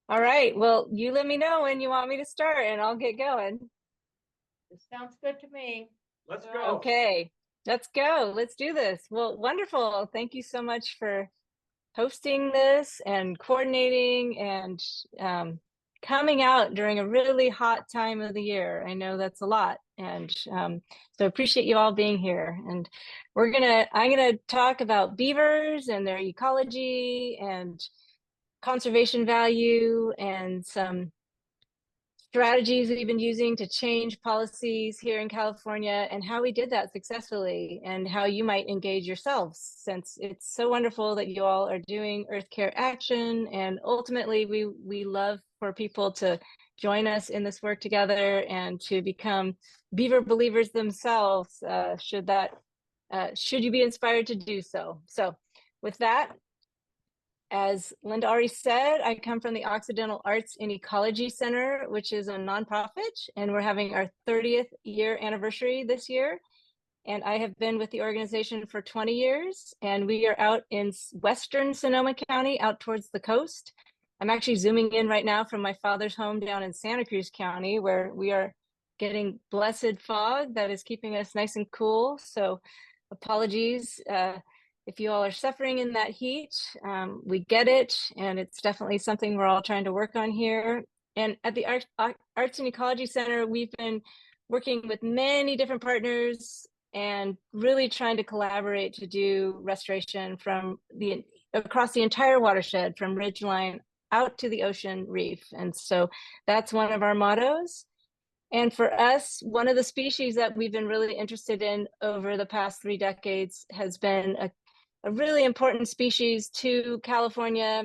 All right. Well, you let me know when you want me to start and I'll get going. It sounds good to me. Let's go. Okay. Let's go. Let's do this. Well, wonderful. Thank you so much for hosting this and coordinating and coming out during a really hot time of the year. I know that's a lot. And so appreciate you all being here. And I'm gonna talk about beavers and their ecology and conservation value and some strategies we've been using to change policies here in California and how we did that successfully and how you might engage yourselves, since it's so wonderful that you all are doing Earth Care Action. And ultimately, we love for people to join us in this work together and to become beaver believers themselves, should you be inspired to do so. So with that, as Linda already said, I come from the Occidental Arts and Ecology Center, which is a nonprofit, and we're having our 30th year anniversary this year. And I have been with the organization for 20 years, and we are out in Western Sonoma County, out towards the coast. I'm actually zooming in right now from my father's home down in Santa Cruz County, where we are getting blessed fog that is keeping us nice and cool. So apologies if you all are suffering in that heat. We get it, and it's definitely something we're all trying to work on here. And at the Arts and Ecology Center, we've been working with many different partners and really trying to collaborate to do restoration across the entire watershed, from ridgeline out to the ocean reef. And so that's one of our mottos. And for us, one of the species that we've been really interested in over the past 3 decades has been a really important species to California,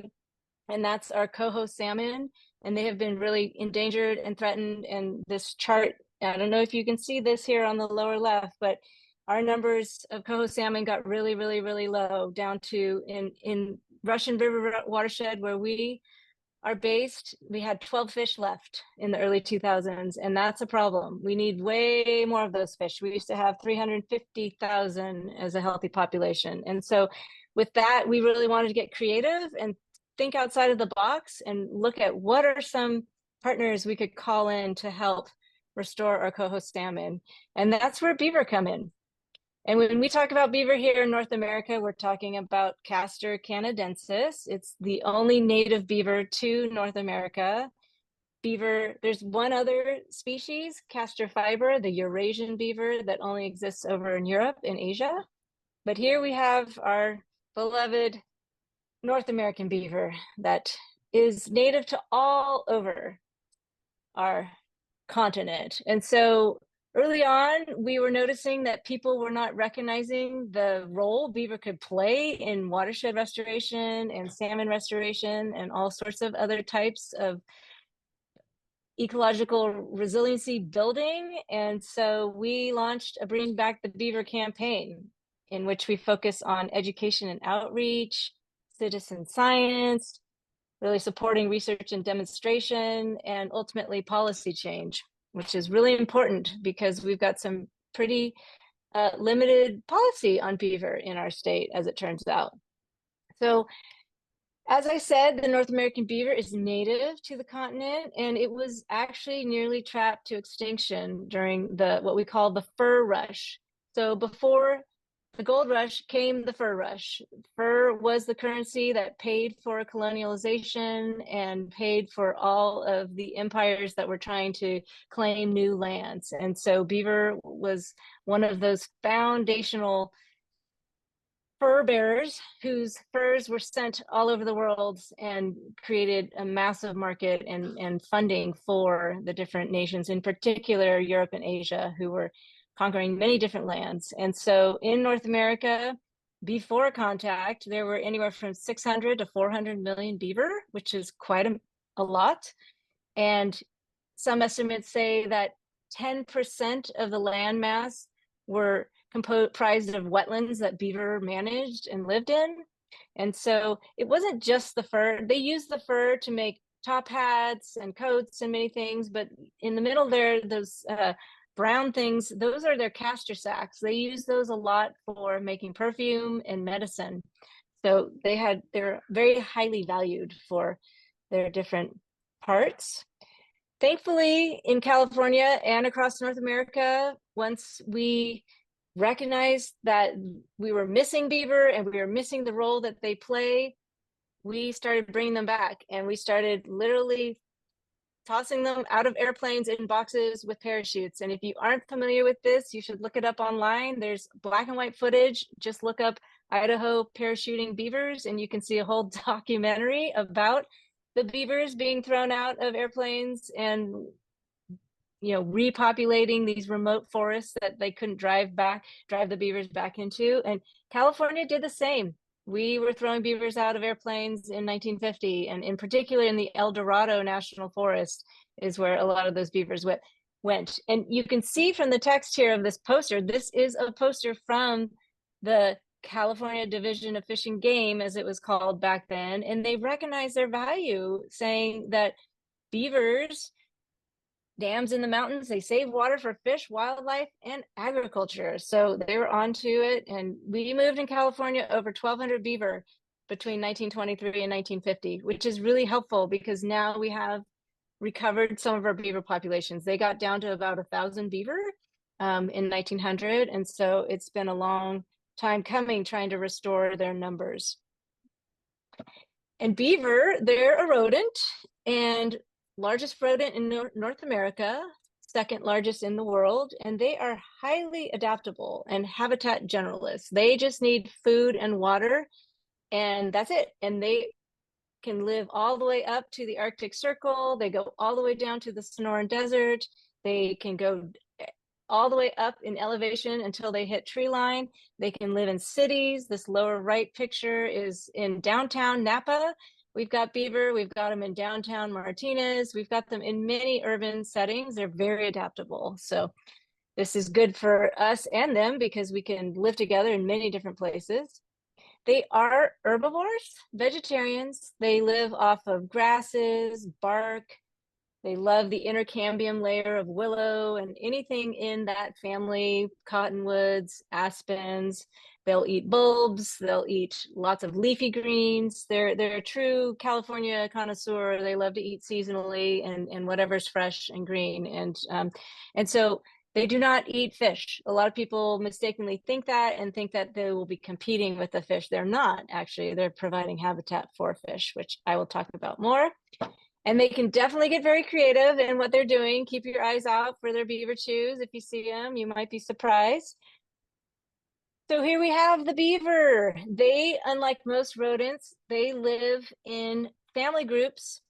and that's our coho salmon. And they have been really endangered and threatened. And this chart, I don't know if you can see this here on the lower left, but our numbers of coho salmon got really, really, really low, down to in Russian River watershed, where we are based, we had 12 fish left in the early 2000s, and that's a problem. We need way more of those fish. We used to have 350,000 as a healthy population. And so with that, we really wanted to get creative and think outside of the box and look at what are some partners we could call in to help restore our coho salmon. And that's where beaver come in. And when we talk about beaver here in North America, we're talking about Castor canadensis. It's the only native beaver to North America. Beaver, there's one other species, Castor fiber, the Eurasian beaver, that only exists over in Europe and Asia. But here we have our beloved North American beaver that is native to all over our continent. And so early on, we were noticing that people were not recognizing the role beaver could play in watershed restoration and salmon restoration and all sorts of other types of ecological resiliency building. And so we launched a Bring Back the Beaver campaign, in which we focus on education and outreach, citizen science, really supporting research and demonstration, and ultimately policy change, which is really important because we've got some pretty limited policy on beaver in our state, as it turns out. So as I said, the North American beaver is native to the continent, and it was actually nearly trapped to extinction during what we call the fur rush. So before the gold rush came the fur rush. Fur was the currency that paid for colonialization and paid for all of the empires that were trying to claim new lands. And so beaver was one of those foundational fur bearers whose furs were sent all over the world and created a massive market and funding for the different nations, in particular Europe and Asia, who were conquering many different lands. And so in North America, before contact, there were anywhere from 600 to 400 million beaver, which is quite a lot. And some estimates say that 10% of the land mass were comprised of wetlands that beaver managed and lived in. And so it wasn't just the fur. They used the fur to make top hats and coats and many things, but in the middle there, those brown things, those are their castor sacs. They use those a lot for making perfume and medicine. So they're very highly valued for their different parts. Thankfully, in California and across North America, once we recognized that we were missing beaver and we were missing the role that they play, we started bringing them back, and we started literally tossing them out of airplanes in boxes with parachutes. And if you aren't familiar with this, you should look it up online. There's black and white footage. Just look up Idaho parachuting beavers, and you can see a whole documentary about the beavers being thrown out of airplanes and repopulating these remote forests that they couldn't drive the beavers back into. And California did the same. We were throwing beavers out of airplanes in 1950, and in particular in the El Dorado National Forest is where a lot of those beavers went. And you can see from the text here of this poster, this is a poster from the California Division of Fish and Game, as it was called back then, and they recognize their value, saying that beavers, dams in the mountains, they save water for fish, wildlife, and agriculture. So they were onto it, and we moved in California over 1,200 beaver between 1923 and 1950, which is really helpful because now we have recovered some of our beaver populations. They got down to about 1,000 beaver in 1900, and so it's been a long time coming trying to restore their numbers. And beaver, they're a rodent, and largest rodent in North America, second largest in the world, and they are highly adaptable and habitat generalists. They just need food and water, and that's it. And they can live all the way up to the Arctic Circle. They go all the way down to the Sonoran Desert. They can go all the way up in elevation until they hit tree line. They can live in cities. This lower right picture is in downtown Napa. We've got beaver. We've got them in downtown Martinez. We've got them in many urban settings. They're very adaptable. So this is good for us and them because we can live together in many different places. They are herbivores, vegetarians. They live off of grasses, bark. They love the intercambium layer of willow and anything in that family, cottonwoods, aspens. They'll eat bulbs. They'll eat lots of leafy greens. They're a true California connoisseur. They love to eat seasonally and whatever's fresh and green. And so they do not eat fish. A lot of people mistakenly think that and think that they will be competing with the fish. They're not, actually. They're providing habitat for fish, which I will talk about more. And they can definitely get very creative in what they're doing. Keep your eyes out for their beaver chews. If you see them, you might be surprised. So here we have the beaver. They, unlike most rodents, they live in family groups,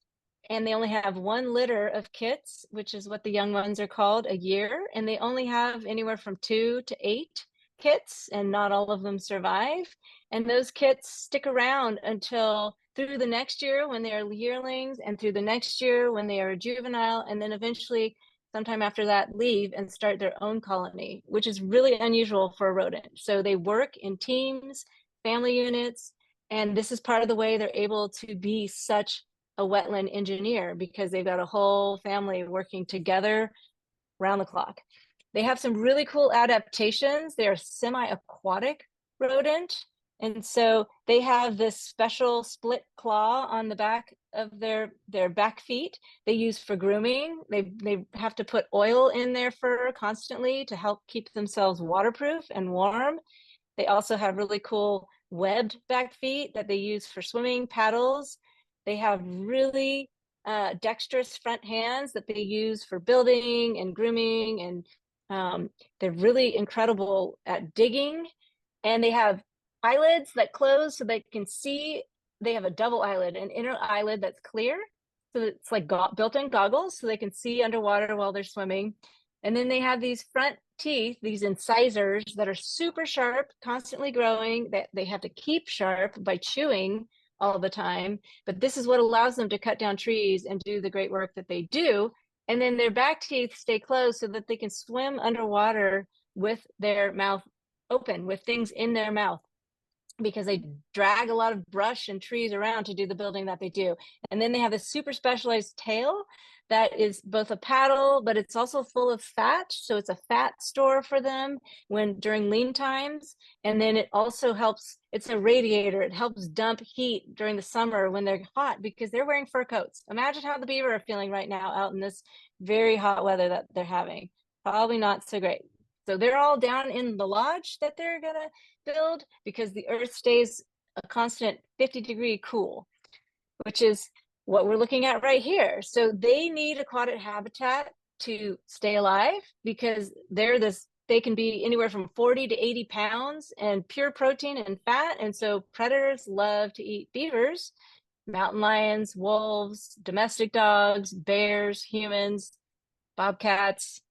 and they only have one litter of kits, which is what the young ones are called, a year. And they only have anywhere from 2 to 8 kits, and not all of them survive. And those kits stick around until through the next year when they are yearlings, and through the next year when they are a juvenile, and then eventually sometime after that leave and start their own colony, which is really unusual for a rodent. So they work in teams, family units, and this is part of the way they're able to be such a wetland engineer, because they've got a whole family working together around the clock. They have some really cool adaptations. They're a semi-aquatic rodent. And so they have this special split claw on the back of their back feet they use for grooming. They have to put oil in their fur constantly to help keep themselves waterproof and warm. They also have really cool webbed back feet that they use for swimming, paddles. They have really dexterous front hands that they use for building and grooming, and they're really incredible at digging. And they have eyelids that close so they can see. They have a double eyelid, an inner eyelid that's clear, so it's like built-in goggles so they can see underwater while they're swimming. And then they have these front teeth, these incisors that are super sharp, constantly growing, that they have to keep sharp by chewing all the time. But this is what allows them to cut down trees and do the great work that they do. And then their back teeth stay closed so that they can swim underwater with their mouth open, with things in their mouth. because they drag a lot of brush and trees around to do the building that they do. And then they have a super specialized tail that is both a paddle, but it's also full of fat. So it's a fat store for them when during lean times. And then it also helps, it's a radiator. It helps dump heat during the summer when they're hot because they're wearing fur coats. Imagine how the beaver are feeling right now out in this very hot weather that they're having. Probably not so great. So they're all down in the lodge that they're gonna build because the earth stays a constant 50-degree cool, which is what we're looking at right here. So they need aquatic habitat to stay alive because they can be anywhere from 40 to 80 pounds and pure protein and fat. And so predators love to eat beavers, mountain lions, wolves, domestic dogs, bears, humans, bobcats.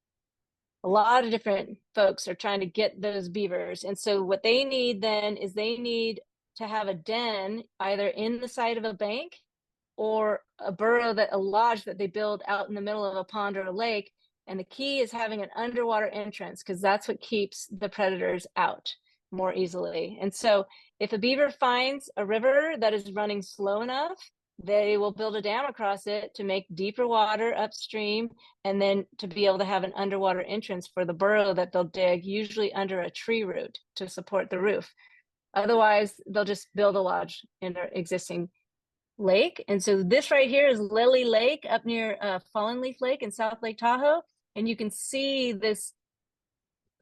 A lot of different folks are trying to get those beavers. And so what they need then is they need to have a den either in the side of a bank or a burrow, that a lodge that they build out in the middle of a pond or a lake. And the key is having an underwater entrance because that's what keeps the predators out more easily. And so if a beaver finds a river that is running slow enough, they will build a dam across it to make deeper water upstream, and then to be able to have an underwater entrance for the burrow that they'll dig, usually under a tree root to support the roof. Otherwise, they'll just build a lodge in their existing lake. And so this right here is Lily Lake up near Fallen Leaf Lake in South Lake Tahoe. And you can see this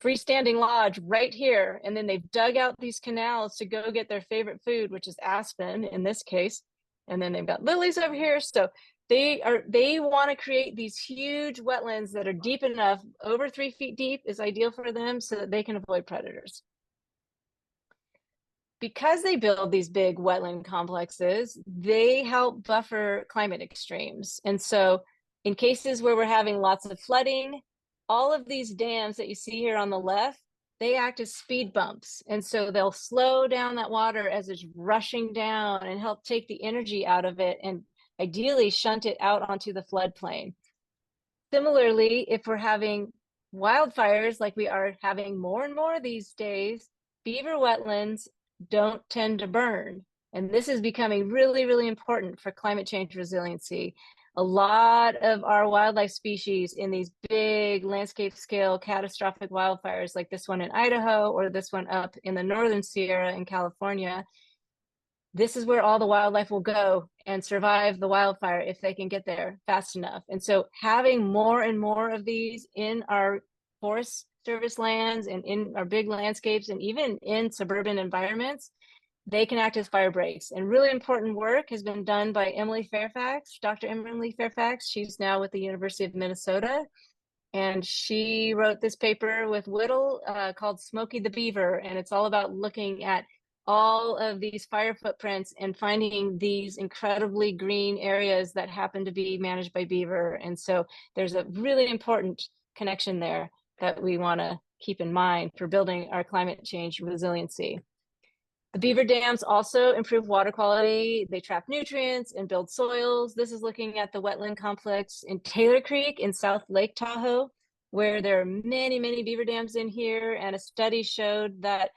freestanding lodge right here. And then they've dug out these canals to go get their favorite food, which is aspen in this case. And then they've got lilies over here. So they want to create these huge wetlands that are deep enough, over 3 feet deep is ideal for them so that they can avoid predators. Because they build these big wetland complexes, they help buffer climate extremes. And so in cases where we're having lots of flooding, all of these dams that you see here on the left, they act as speed bumps. And so they'll slow down that water as it's rushing down and help take the energy out of it and ideally shunt it out onto the floodplain. Similarly, if we're having wildfires like we are having more and more these days, beaver wetlands don't tend to burn. And this is becoming really, really important for climate change resiliency. A lot of our wildlife species in these big landscape scale catastrophic wildfires, like this one in Idaho or this one up in the Northern Sierra in California, this is where all the wildlife will go and survive the wildfire if they can get there fast enough. And so having more and more of these in our forest service lands and in our big landscapes and even in suburban environments, they can act as fire breaks. And really important work has been done by Emily Fairfax, Dr. Emily Fairfax. She's now with the University of Minnesota. And she wrote this paper with Whittle called Smokey the Beaver. And it's all about looking at all of these fire footprints and finding these incredibly green areas that happen to be managed by beaver. And so there's a really important connection there that we want to keep in mind for building our climate change resiliency. The beaver dams also improve water quality. They trap nutrients and build soils. This is looking at the wetland complex in Taylor Creek in South Lake Tahoe, where there are many, many beaver dams in here. And a study showed that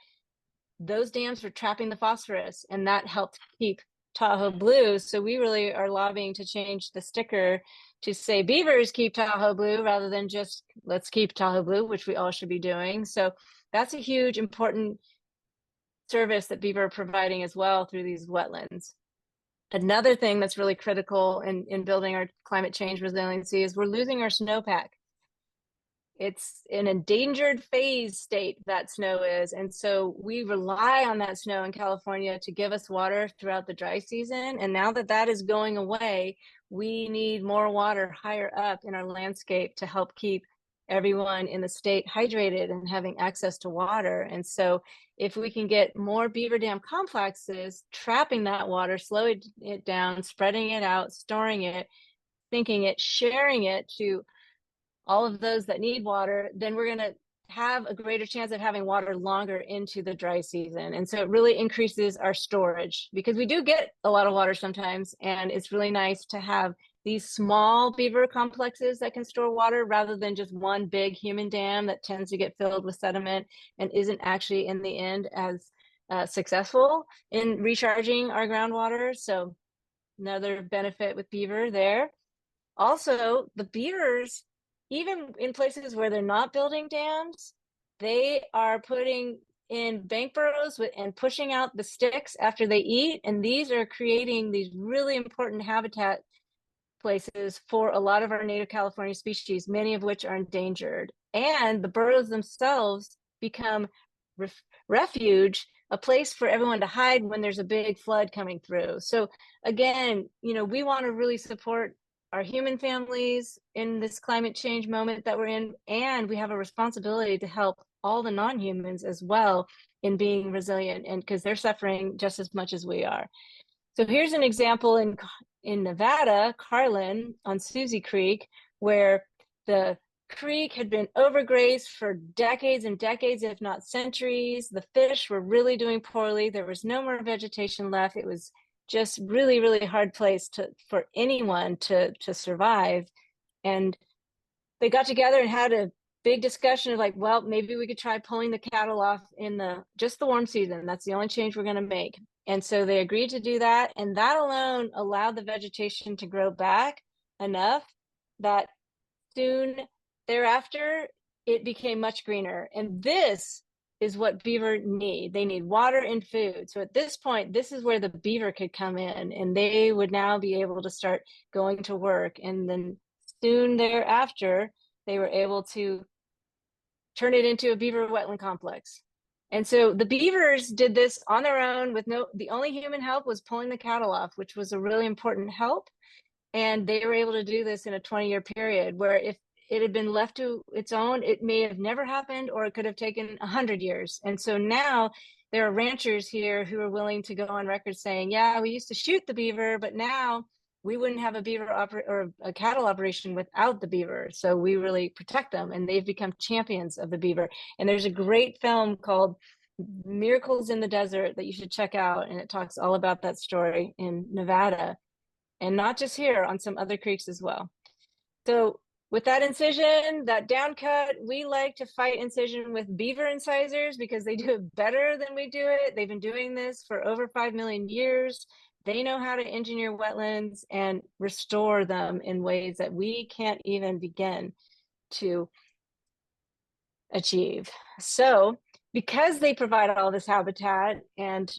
those dams were trapping the phosphorus, and that helped keep Tahoe blue. So we really are lobbying to change the sticker to say beavers keep Tahoe blue rather than just let's keep Tahoe blue, which we all should be doing. So that's a huge important service that beaver are providing as well through these wetlands. Another thing that's really critical in building our climate change resiliency is we're losing our snowpack. It's an endangered phase state that snow is. And so we rely on that snow in California to give us water throughout the dry season. And now that that is going away, we need more water higher up in our landscape to help keep everyone in the state hydrated and having access to water. And so if we can get more beaver dam complexes, trapping that water, slowing it down, spreading it out, storing it, thinking it, sharing it to all of those that need water, then we're going to have a greater chance of having water longer into the dry season. And so it really increases our storage because we do get a lot of water sometimes. And it's really nice to have these small beaver complexes that can store water rather than just one big human dam that tends to get filled with sediment and isn't actually in the end as successful in recharging our groundwater. So another benefit with beaver there. Also, the beavers, even in places where they're not building dams, they are putting in bank burrows and pushing out the sticks after they eat. And these are creating these really important habitat places for a lot of our native California species, many of which are endangered. And the burrows themselves become refuge, a place for everyone to hide when there's a big flood coming through. So again, we want to really support our human families in this climate change moment that we're in, and we have a responsibility to help all the non-humans as well in being resilient, and because they're suffering just as much as we are. So here's an example in Nevada, Carlin on Susie Creek, where the creek had been overgrazed for decades and decades, if not centuries. The fish were really doing poorly. There was no more vegetation left. It was just really, really hard place for anyone to survive. And they got together and had a big discussion of like, well, maybe we could try pulling the cattle off in just the warm season. That's the only change we're going to make. And so they agreed to do that. And that alone allowed the vegetation to grow back enough that soon thereafter, it became much greener. And this is what beaver need. They need water and food. So at this point, this is where the beaver could come in, and they would now be able to start going to work. And then soon thereafter, they were able to turn it into a beaver wetland complex. And so the beavers did this on their own with the only human help was pulling the cattle off, which was a really important help. And they were able to do this in a 20-year period, where if it had been left to its own, it may have never happened, or it could have taken 100 years. And so now there are ranchers here who are willing to go on record saying, yeah, we used to shoot the beaver, but now we wouldn't have a beaver or a cattle operation without the beaver. So we really protect them, and they've become champions of the beaver. And there's a great film called Miracles in the Desert that you should check out. And it talks all about that story in Nevada, and not just here, on some other creeks as well. So with that incision, that down cut, we like to fight incision with beaver incisors because they do it better than we do it. They've been doing this for over 5 million years. They know how to engineer wetlands and restore them in ways that we can't even begin to achieve. So because they provide all this habitat, and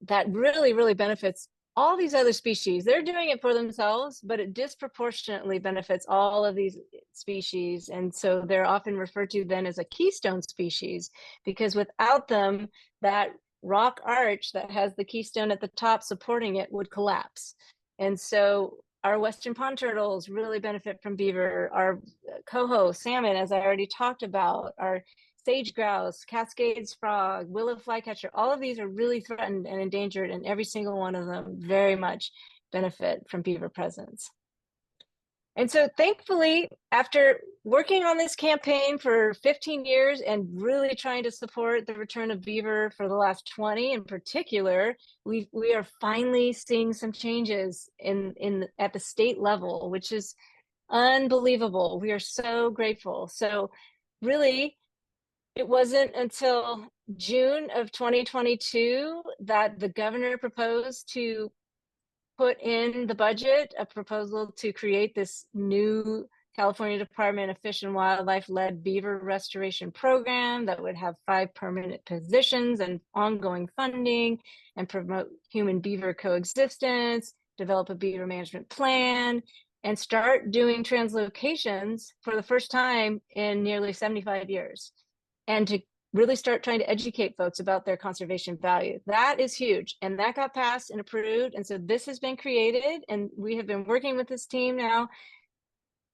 that really, really benefits all these other species. They're doing it for themselves, but it disproportionately benefits all of these species. And so they're often referred to then as a keystone species, because without them, that rock arch that has the keystone at the top supporting it would collapse. And so our western pond turtles really benefit from beaver. Our coho, salmon, as I already talked about, our sage grouse, Cascades frog, willow flycatcher, all of these are really threatened and endangered, and every single one of them very much benefit from beaver presence. And so thankfully, after working on this campaign for 15 years and really trying to support the return of beaver for the last 20 in particular, we are finally seeing some changes at the state level, which is unbelievable. We are so grateful. So really, it wasn't until June of 2022 that the governor proposed to put in the budget a proposal to create this new California Department of Fish and Wildlife-led beaver restoration program that would have 5 permanent positions and ongoing funding, and promote human beaver coexistence, develop a beaver management plan, and start doing translocations for the first time in nearly 75 years. And to really start trying to educate folks about their conservation value. That is huge. And that got passed and approved. And so this has been created, and we have been working with this team now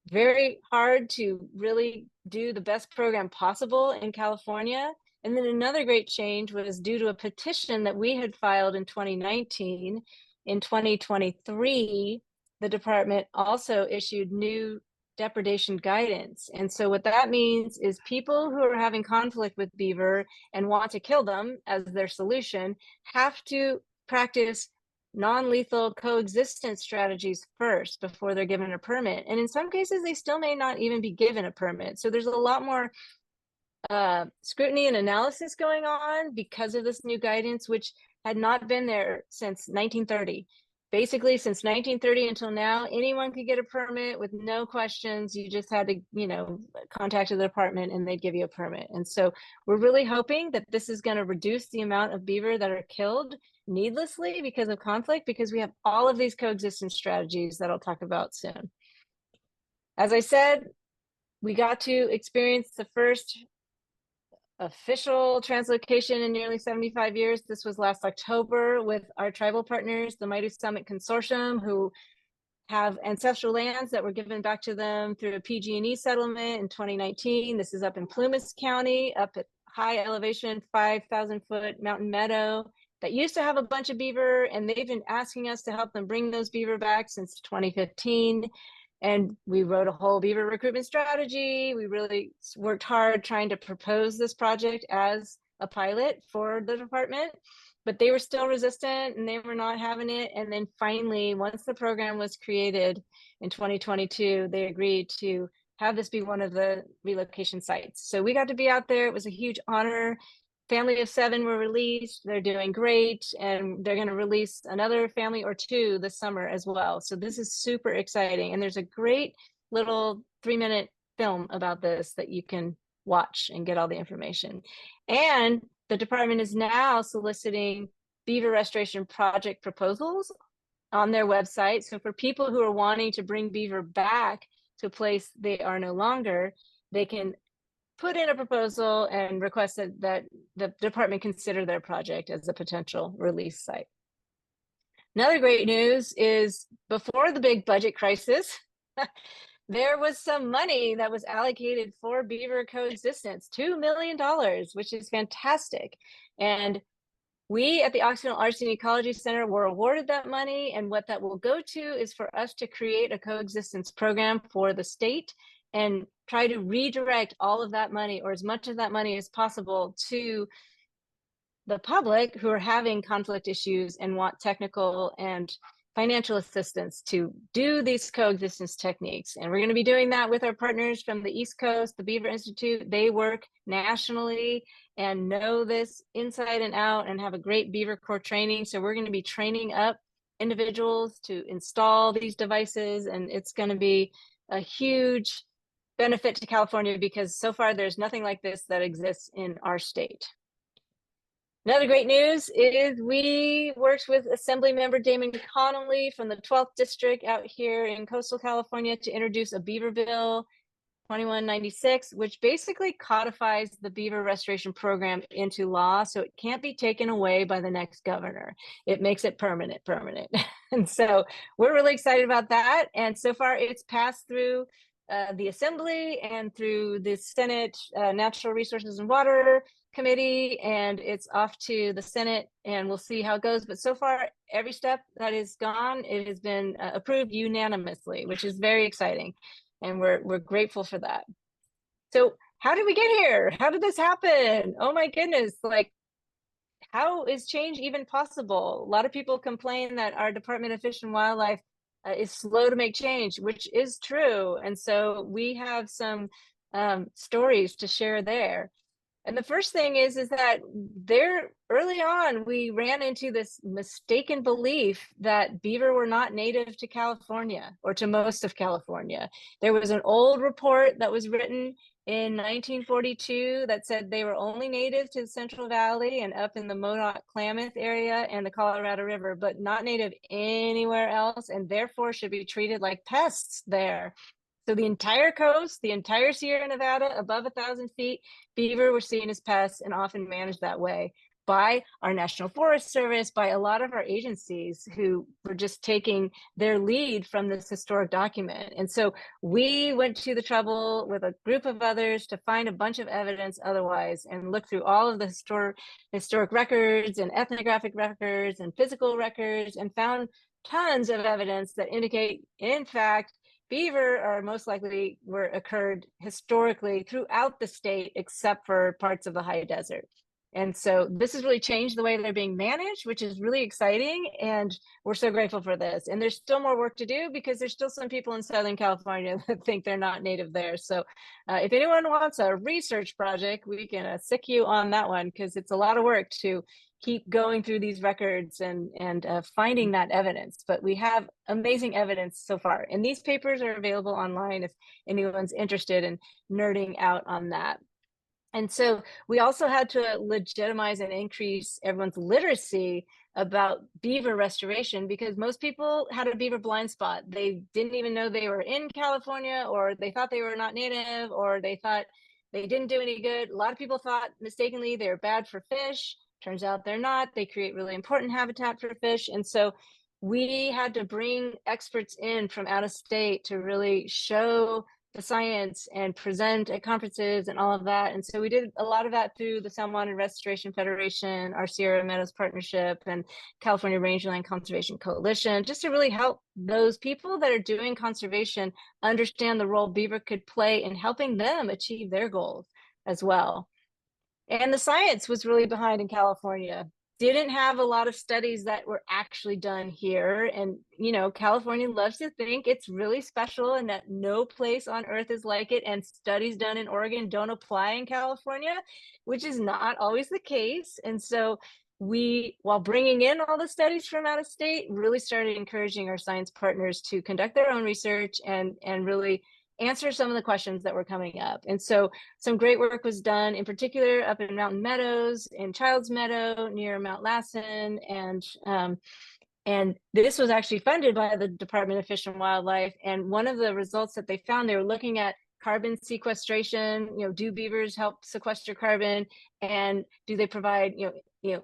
very hard to really do the best program possible in California. And then another great change was due to a petition that we had filed in 2019. In 2023, the department also issued new depredation guidance. And so what that means is people who are having conflict with beaver and want to kill them as their solution have to practice non-lethal coexistence strategies first before they're given a permit. And in some cases, they still may not even be given a permit. So there's a lot more scrutiny and analysis going on because of this new guidance, which had not been there since 1930. Basically, since 1930 until now, anyone could get a permit with no questions. You just had to, contact the department and they'd give you a permit. And so we're really hoping that this is going to reduce the amount of beaver that are killed needlessly because of conflict, because we have all of these coexistence strategies that I'll talk about soon. As I said, we got to experience the first official translocation in nearly 75 years. This was last October with our tribal partners, the Maidu Summit Consortium, who have ancestral lands that were given back to them through a PG&E settlement in 2019. This is up in Plumas County, up at high elevation, 5,000 foot mountain meadow that used to have a bunch of beaver, and they've been asking us to help them bring those beaver back since 2015. And we wrote a whole beaver recruitment strategy. We really worked hard trying to propose this project as a pilot for the department, but they were still resistant and they were not having it. And then finally, once the program was created in 2022, they agreed to have this be one of the relocation sites. So we got to be out there. It was a huge honor. Family of 7 were released. They're doing great, and they're going to release another family or 2 this summer as well. So this is super exciting, and there's a great little 3-minute film about this that you can watch and get all the information. And the department is now soliciting beaver restoration project proposals on their website. So for people who are wanting to bring beaver back to a place they are no longer, they can put in a proposal and request that the department consider their project as a potential release site. Another great news is before the big budget crisis, there was some money that was allocated for beaver coexistence, $2 million, which is fantastic. And we at the Occidental Arts and Ecology Center were awarded that money, and what that will go to is for us to create a coexistence program for the state and try to redirect all of that money, or as much of that money as possible, to the public who are having conflict issues and want technical and financial assistance to do these coexistence techniques. And we're going to be doing that with our partners from the East Coast, the Beaver Institute. They work nationally and know this inside and out and have a great Beaver Corps training. So we're going to be training up individuals to install these devices, and it's going to be a huge benefit to California because so far there's nothing like this that exists in our state. Another great news is we worked with Assembly Member Damon Connolly from the 12th District out here in coastal California to introduce a Beaver Bill 2196, which basically codifies the beaver restoration program into law, so it can't be taken away by the next governor. It makes it permanent. And so we're really excited about that. And so far it's passed through the Assembly and through the Senate Natural Resources and Water Committee, and it's off to the Senate, and we'll see how it goes. But so far, every step that is gone, it has been approved unanimously, which is very exciting, and we're grateful for that. So how did we get here? How did this happen? Oh my goodness, like, how is change even possible? A lot of people complain that our Department of Fish and Wildlife is slow to make change, which is true. And so we have some stories to share there. And the first thing is that there early on, we ran into this mistaken belief that beaver were not native to California or to most of California. There was an old report that was written in 1942 that said they were only native to the Central Valley and up in the Modoc-Klamath area and the Colorado River, but not native anywhere else, and therefore should be treated like pests there. So the entire coast, the entire Sierra Nevada, above 1,000 feet, beaver were seen as pests and often managed that way by our National Forest Service, by a lot of our agencies who were just taking their lead from this historic document. And so we went to the trouble with a group of others to find a bunch of evidence otherwise and look through all of the historic records and ethnographic records and physical records and found tons of evidence that indicate, in fact, beaver are most likely occurred historically throughout the state, except for parts of the high desert. And so this has really changed the way they're being managed, which is really exciting. And we're so grateful for this. And there's still more work to do because there's still some people in Southern California that think they're not native there. So if anyone wants a research project, we can sick you on that one, because it's a lot of work to keep going through these records and finding that evidence. But we have amazing evidence so far. And these papers are available online if anyone's interested in nerding out on that. And so we also had to legitimize and increase everyone's literacy about beaver restoration, because most people had a beaver blind spot. They didn't even know they were in California, or they thought they were not native, or they thought they didn't do any good. A lot of people thought mistakenly they were bad for fish. Turns out they're not. They create really important habitat for fish. And so we had to bring experts in from out of state to really show the science and present at conferences and all of that. And so we did a lot of that through the Salmon Restoration Federation, our Sierra Meadows Partnership, and California Rangeland Conservation Coalition, just to really help those people that are doing conservation understand the role beaver could play in helping them achieve their goals as well. And the science was really behind in California. Didn't have a lot of studies that were actually done here. And, California loves to think it's really special and that no place on earth is like it. And studies done in Oregon don't apply in California, which is not always the case. And so we, while bringing in all the studies from out of state, really started encouraging our science partners to conduct their own research and really answer some of the questions that were coming up. And so some great work was done, in particular up in Mountain Meadows, in Childs Meadow near Mount Lassen, and this was actually funded by the Department of Fish and Wildlife. And one of the results that they found, they were looking at carbon sequestration. Do beavers help sequester carbon, and do they provide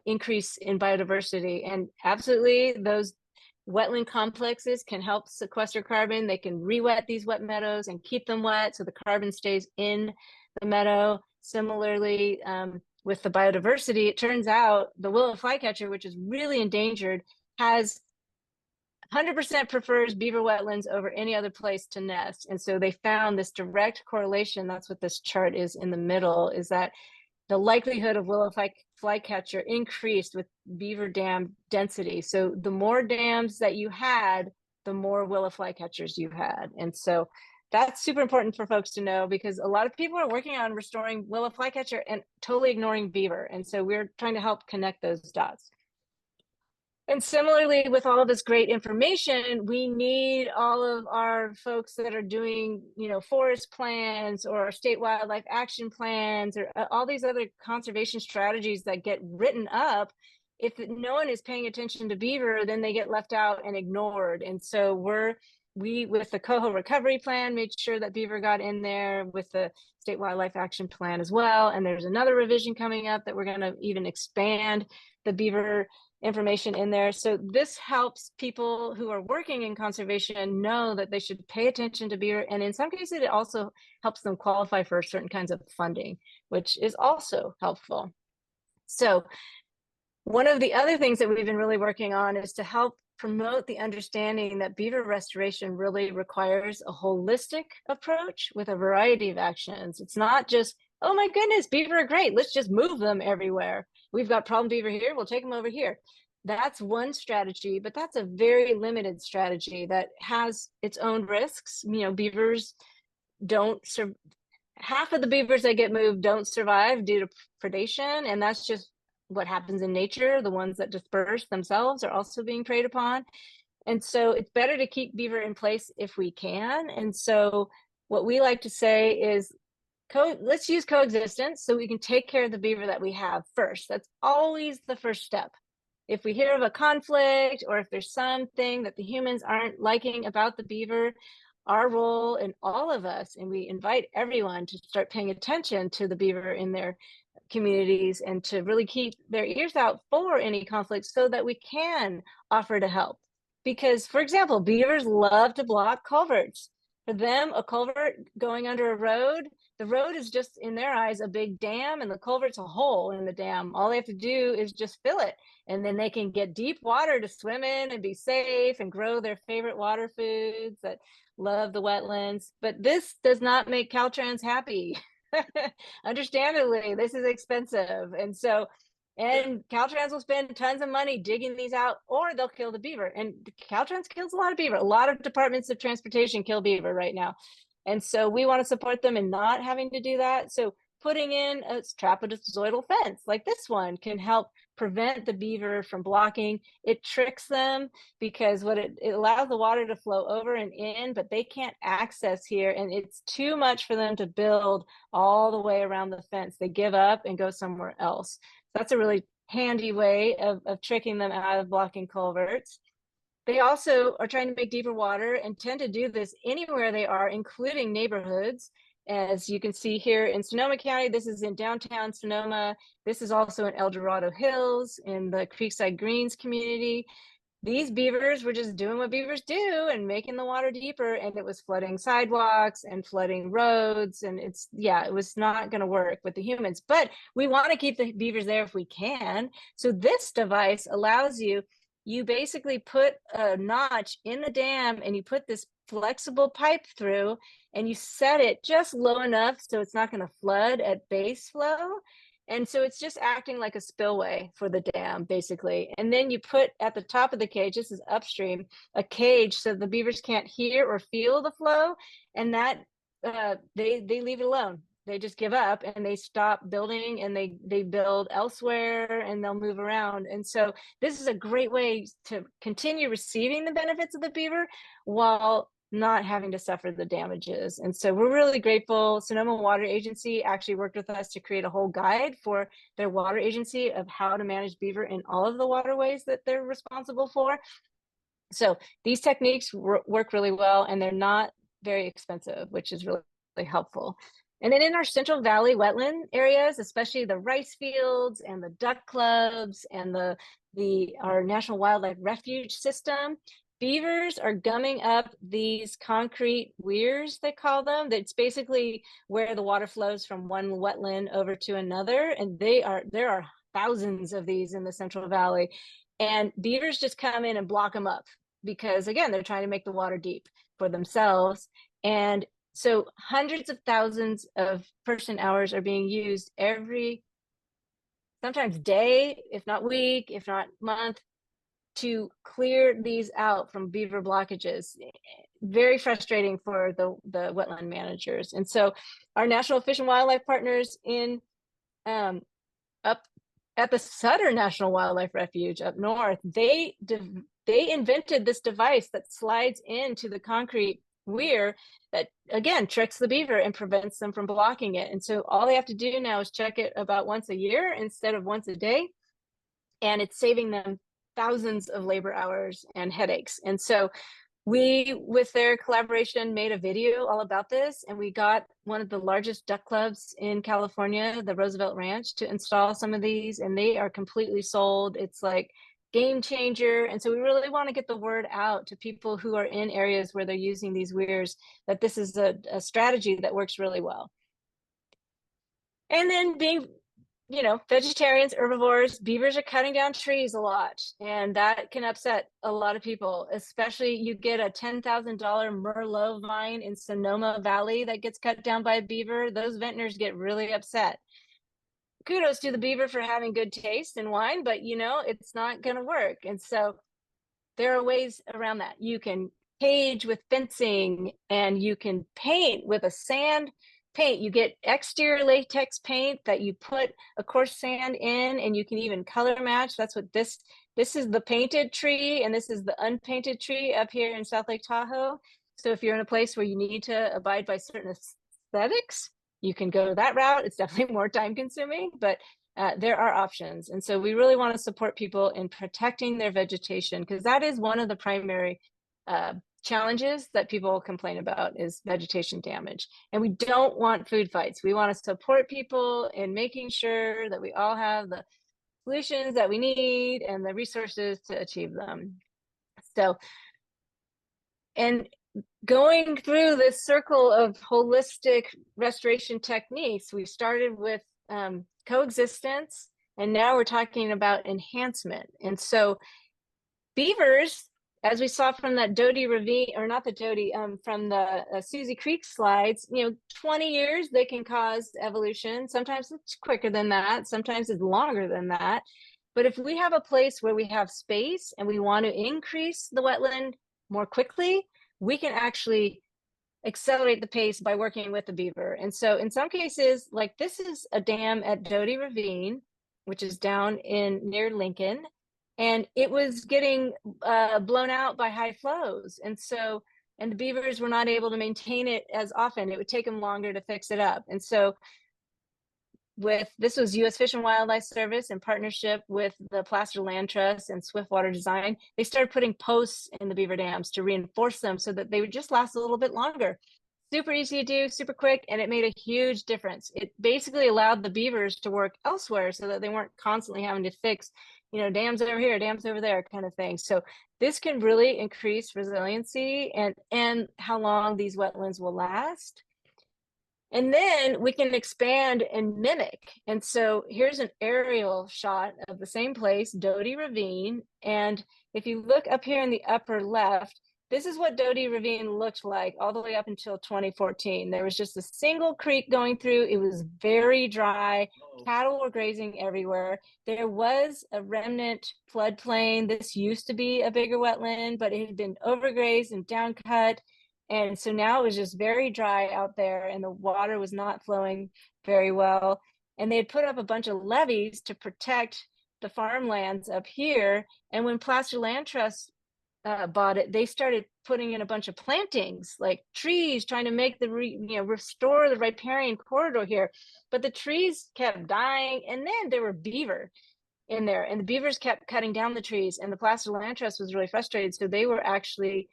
increase in biodiversity? And absolutely, those wetland complexes can help sequester carbon. They can re-wet these wet meadows and keep them wet so the carbon stays in the meadow. Similarly, with the biodiversity, it turns out the willow flycatcher, which is really endangered, has 100% prefers beaver wetlands over any other place to nest. And so they found this direct correlation. That's what this chart is in the middle, is that the likelihood of willow flycatcher increased with beaver dam density. So the more dams that you had, the more willow flycatchers you had. And so that's super important for folks to know, because a lot of people are working on restoring willow flycatcher and totally ignoring beaver. And so we're trying to help connect those dots. And similarly, with all of this great information, we need all of our folks that are doing, forest plans or state wildlife action plans, or all these other conservation strategies that get written up. If no one is paying attention to beaver, then they get left out and ignored. And so we, with the coho recovery plan, made sure that beaver got in there, with the state wildlife action plan as well. And there's another revision coming up that we're going to even expand the beaver information in there. So this helps people who are working in conservation know that they should pay attention to beaver. And in some cases, it also helps them qualify for certain kinds of funding, which is also helpful. So one of the other things that we've been really working on is to help promote the understanding that beaver restoration really requires a holistic approach with a variety of actions. It's not just, oh my goodness, beaver are great, let's just move them everywhere. We've got problem beaver here, we'll take them over here. That's one strategy, but that's a very limited strategy that has its own risks. Beavers don't half of the beavers that get moved don't survive due to predation, and that's just what happens in nature. The ones that disperse themselves are also being preyed upon. And so it's better to keep beaver in place if we can. And so what we like to say is, let's use coexistence so we can take care of the beaver that we have first. That's always the first step. If we hear of a conflict, or if there's something that the humans aren't liking about the beaver, our role in all of us, and we invite everyone to start paying attention to the beaver in their communities and to really keep their ears out for any conflicts so that we can offer to help. Because, for example, beavers love to block culverts. For them, a culvert going under a road, the road is just, in their eyes, a big dam, and the culvert's a hole in the dam. All they have to do is just fill it, and then they can get deep water to swim in and be safe and grow their favorite water foods that love the wetlands. But this does not make Caltrans happy. Understandably, this is expensive. And Caltrans will spend tons of money digging these out, or they'll kill the beaver. And Caltrans kills a lot of beaver. A lot of departments of transportation kill beaver right now. And so we want to support them in not having to do that. So putting in a trapezoidal fence like this one can help prevent the beaver from blocking. It tricks them because it allows the water to flow over and in, but they can't access here. And it's too much for them to build all the way around the fence. They give up and go somewhere else. So that's a really handy way of tricking them out of blocking culverts. They also are trying to make deeper water and tend to do this anywhere they are, including neighborhoods. As you can see here in Sonoma County, this is in downtown Sonoma. This is also in El Dorado Hills in the Creekside Greens community. These beavers were just doing what beavers do and making the water deeper, and it was flooding sidewalks and flooding roads. And it was not going to work with the humans, but we want to keep the beavers there if we can. So this device allows you basically put a notch in the dam and you put this flexible pipe through and you set it just low enough so it's not going to flood at base flow. And so it's just acting like a spillway for the dam, basically. And then you put at the top of the cage, this is upstream, a cage so the beavers can't hear or feel the flow. And that they leave it alone. They just give up and they stop building, and they build elsewhere and they'll move around. And so this is a great way to continue receiving the benefits of the beaver while not having to suffer the damages. And so we're really grateful. Sonoma Water Agency actually worked with us to create a whole guide for their water agency of how to manage beaver in all of the waterways that they're responsible for. So these techniques work really well, and they're not very expensive, which is really, really helpful. And then in our Central Valley wetland areas, especially the rice fields and the duck clubs and our National Wildlife Refuge system, beavers are gumming up these concrete weirs, they call them. That's basically where the water flows from one wetland over to another. And there are thousands of these in the Central Valley. And beavers just come in and block them up because, again, they're trying to make the water deep for themselves. And so hundreds of thousands of person hours are being used every, sometimes day, if not week, if not month, to clear these out from beaver blockages. Very frustrating for the wetland managers. And so our National Fish and Wildlife partners in up at the Sutter National Wildlife Refuge up north, they invented this device that slides into the concrete weir that, again, tricks the beaver and prevents them from blocking it. And so all they have to do now is check it about once a year instead of once a day. And it's saving them thousands of labor hours and headaches. And so we, with their collaboration, made a video all about this, and we got one of the largest duck clubs in California, the Roosevelt Ranch, to install some of these, and they are completely sold. It's like game changer. And so we really want to get the word out to people who are in areas where they're using these weirs, that this is a strategy that works really well. And then being, vegetarians, herbivores, beavers are cutting down trees a lot, and that can upset a lot of people. Especially, you get a $10,000 Merlot vine in Sonoma Valley that gets cut down by a beaver. Those vintners get really upset. Kudos to the beaver for having good taste in wine, but it's not going to work. And so there are ways around that. You can cage with fencing, and you can paint with a sand paint. You get exterior latex paint that you put a coarse sand in, and you can even color match. That's what this is, the painted tree, and this is the unpainted tree up here in South Lake Tahoe. So if you're in a place where you need to abide by certain aesthetics, you can go that route. It's definitely more time consuming, but there are options. And so we really want to support people in protecting their vegetation, because that is one of the primary challenges that people complain about, is vegetation damage. And we don't want food fights. We want to support people in making sure that we all have the solutions that we need and the resources to achieve them. So, and going through this circle of holistic restoration techniques, we started with coexistence, and now we're talking about enhancement. And so beavers as we saw from that Doty ravine, or not the Doty, from the Susie Creek slides, 20 years they can cause evolution. Sometimes it's quicker than that. Sometimes it's longer than that. But if we have a place where we have space and we want to increase the wetland more quickly, we can actually accelerate the pace by working with the beaver. And so in some cases, like this is a dam at Doty Ravine, which is down in near Lincoln, and it was getting blown out by high flows. And the beavers were not able to maintain it as often. It would take them longer to fix it up. And so this was U.S. Fish and Wildlife Service in partnership with the Placer Land Trust and Swiftwater Design. They started putting posts in the beaver dams to reinforce them so that they would just last a little bit longer. Super easy to do, super quick, and it made a huge difference. It basically allowed the beavers to work elsewhere so that they weren't constantly having to fix, dams over here, dams over there kind of thing. So this can really increase resiliency and how long these wetlands will last. And then we can expand and mimic. And so here's an aerial shot of the same place, Doty Ravine. And if you look up here in the upper left, this is what Doty Ravine looked like all the way up until 2014. There was just a single creek going through. It was very dry. Cattle were grazing everywhere. There was a remnant floodplain. This used to be a bigger wetland, but it had been overgrazed and downcut. And so now it was just very dry out there and the water was not flowing very well. And they had put up a bunch of levees to protect the farmlands up here. And when Placer Land Trust bought it, they started putting in a bunch of plantings, like trees, trying to make restore the riparian corridor here. But the trees kept dying, and then there were beaver in there, and the beavers kept cutting down the trees, and the Placer Land Trust was really frustrated. So they were actually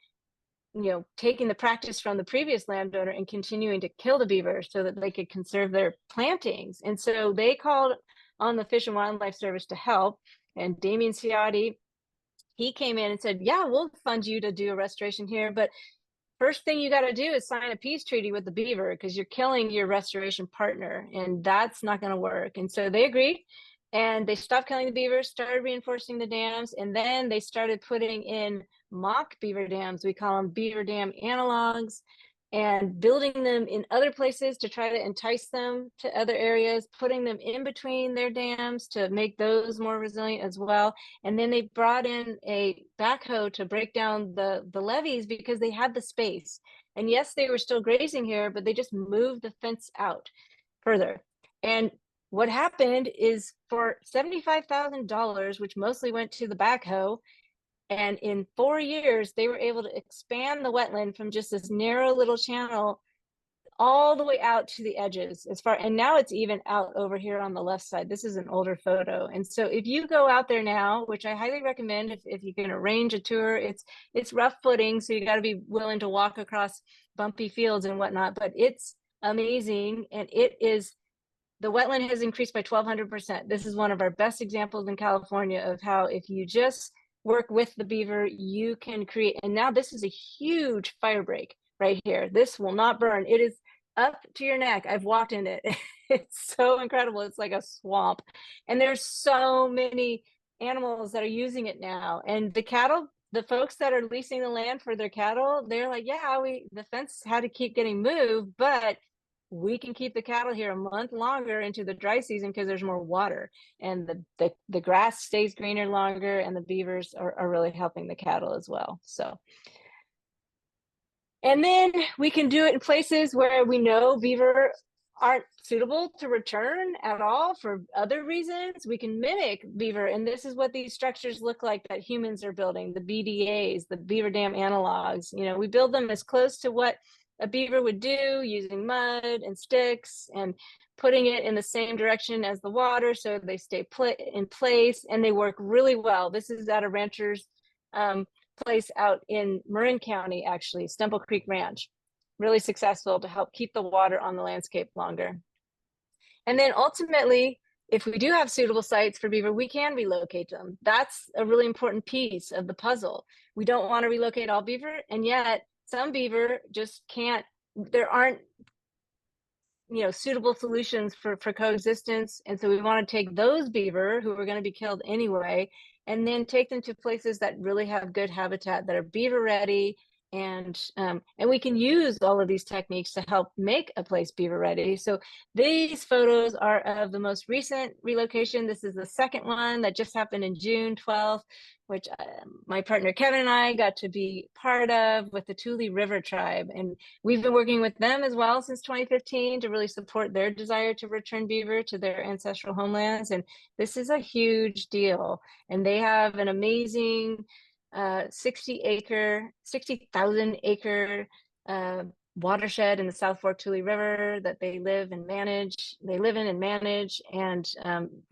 taking the practice from the previous landowner and continuing to kill the beaver so that they could conserve their plantings. And so they called on the Fish and Wildlife Service to help. And Damien Ciotti, he came in and said, yeah, we'll fund you to do a restoration here. But first thing you got to do is sign a peace treaty with the beaver because you're killing your restoration partner. And that's not going to work. And so they agreed. And they stopped killing the beavers, started reinforcing the dams, and then they started putting in mock beaver dams. We call them beaver dam analogs, and building them in other places to try to entice them to other areas, putting them in between their dams to make those more resilient as well. And then they brought in a backhoe to break down the levees because they had the space. And yes, they were still grazing here, but they just moved the fence out further. And what happened is for $75,000, which mostly went to the backhoe, and in 4 years, they were able to expand the wetland from just this narrow little channel all the way out to the edges and now it's even out over here on the left side. This is an older photo. And so if you go out there now, which I highly recommend if you can arrange a tour, it's rough footing. So you got to be willing to walk across bumpy fields and whatnot, but it's amazing. And the wetland has increased by 1,200%. This is one of our best examples in California of how if you just work with the beaver, you can create. And now this is a huge fire break right here. This will not burn. It is up to your neck. I've walked in it. It's so incredible. It's like a swamp. And there's so many animals that are using it now. And the cattle, the folks that are leasing the land for their cattle, they're like, yeah, the fence had to keep getting moved, but we can keep the cattle here a month longer into the dry season because there's more water, and the grass stays greener longer, and the beavers are really helping the cattle as well. So, and then we can do it in places where we know beaver aren't suitable to return at all for other reasons. We can mimic beaver, and this is what these structures look like that humans are building, the BDAs, the beaver dam analogs. We build them as close to what a beaver would do, using mud and sticks and putting it in the same direction as the water so they stay in place, and they work really well. This is at a rancher's place out in Marin County, actually, Stemple Creek Ranch. Really successful to help keep the water on the landscape longer. And then ultimately, if we do have suitable sites for beaver, we can relocate them. That's a really important piece of the puzzle. We don't want to relocate all beaver, and yet some beaver just can't, there aren't suitable solutions for coexistence. And so we want to take those beaver who are going to be killed anyway and then take them to places that really have good habitat, that are beaver ready. And we can use all of these techniques to help make a place beaver ready. So these photos are of the most recent relocation. This is the second one that just happened in June 12th, which my partner Kevin and I got to be part of with the Tule River tribe. And we've been working with them as well since 2015 to really support their desire to return beaver to their ancestral homelands. And this is a huge deal. And they have an amazing 60,000 acre watershed in the South Fork Tule River that they live in and manage, and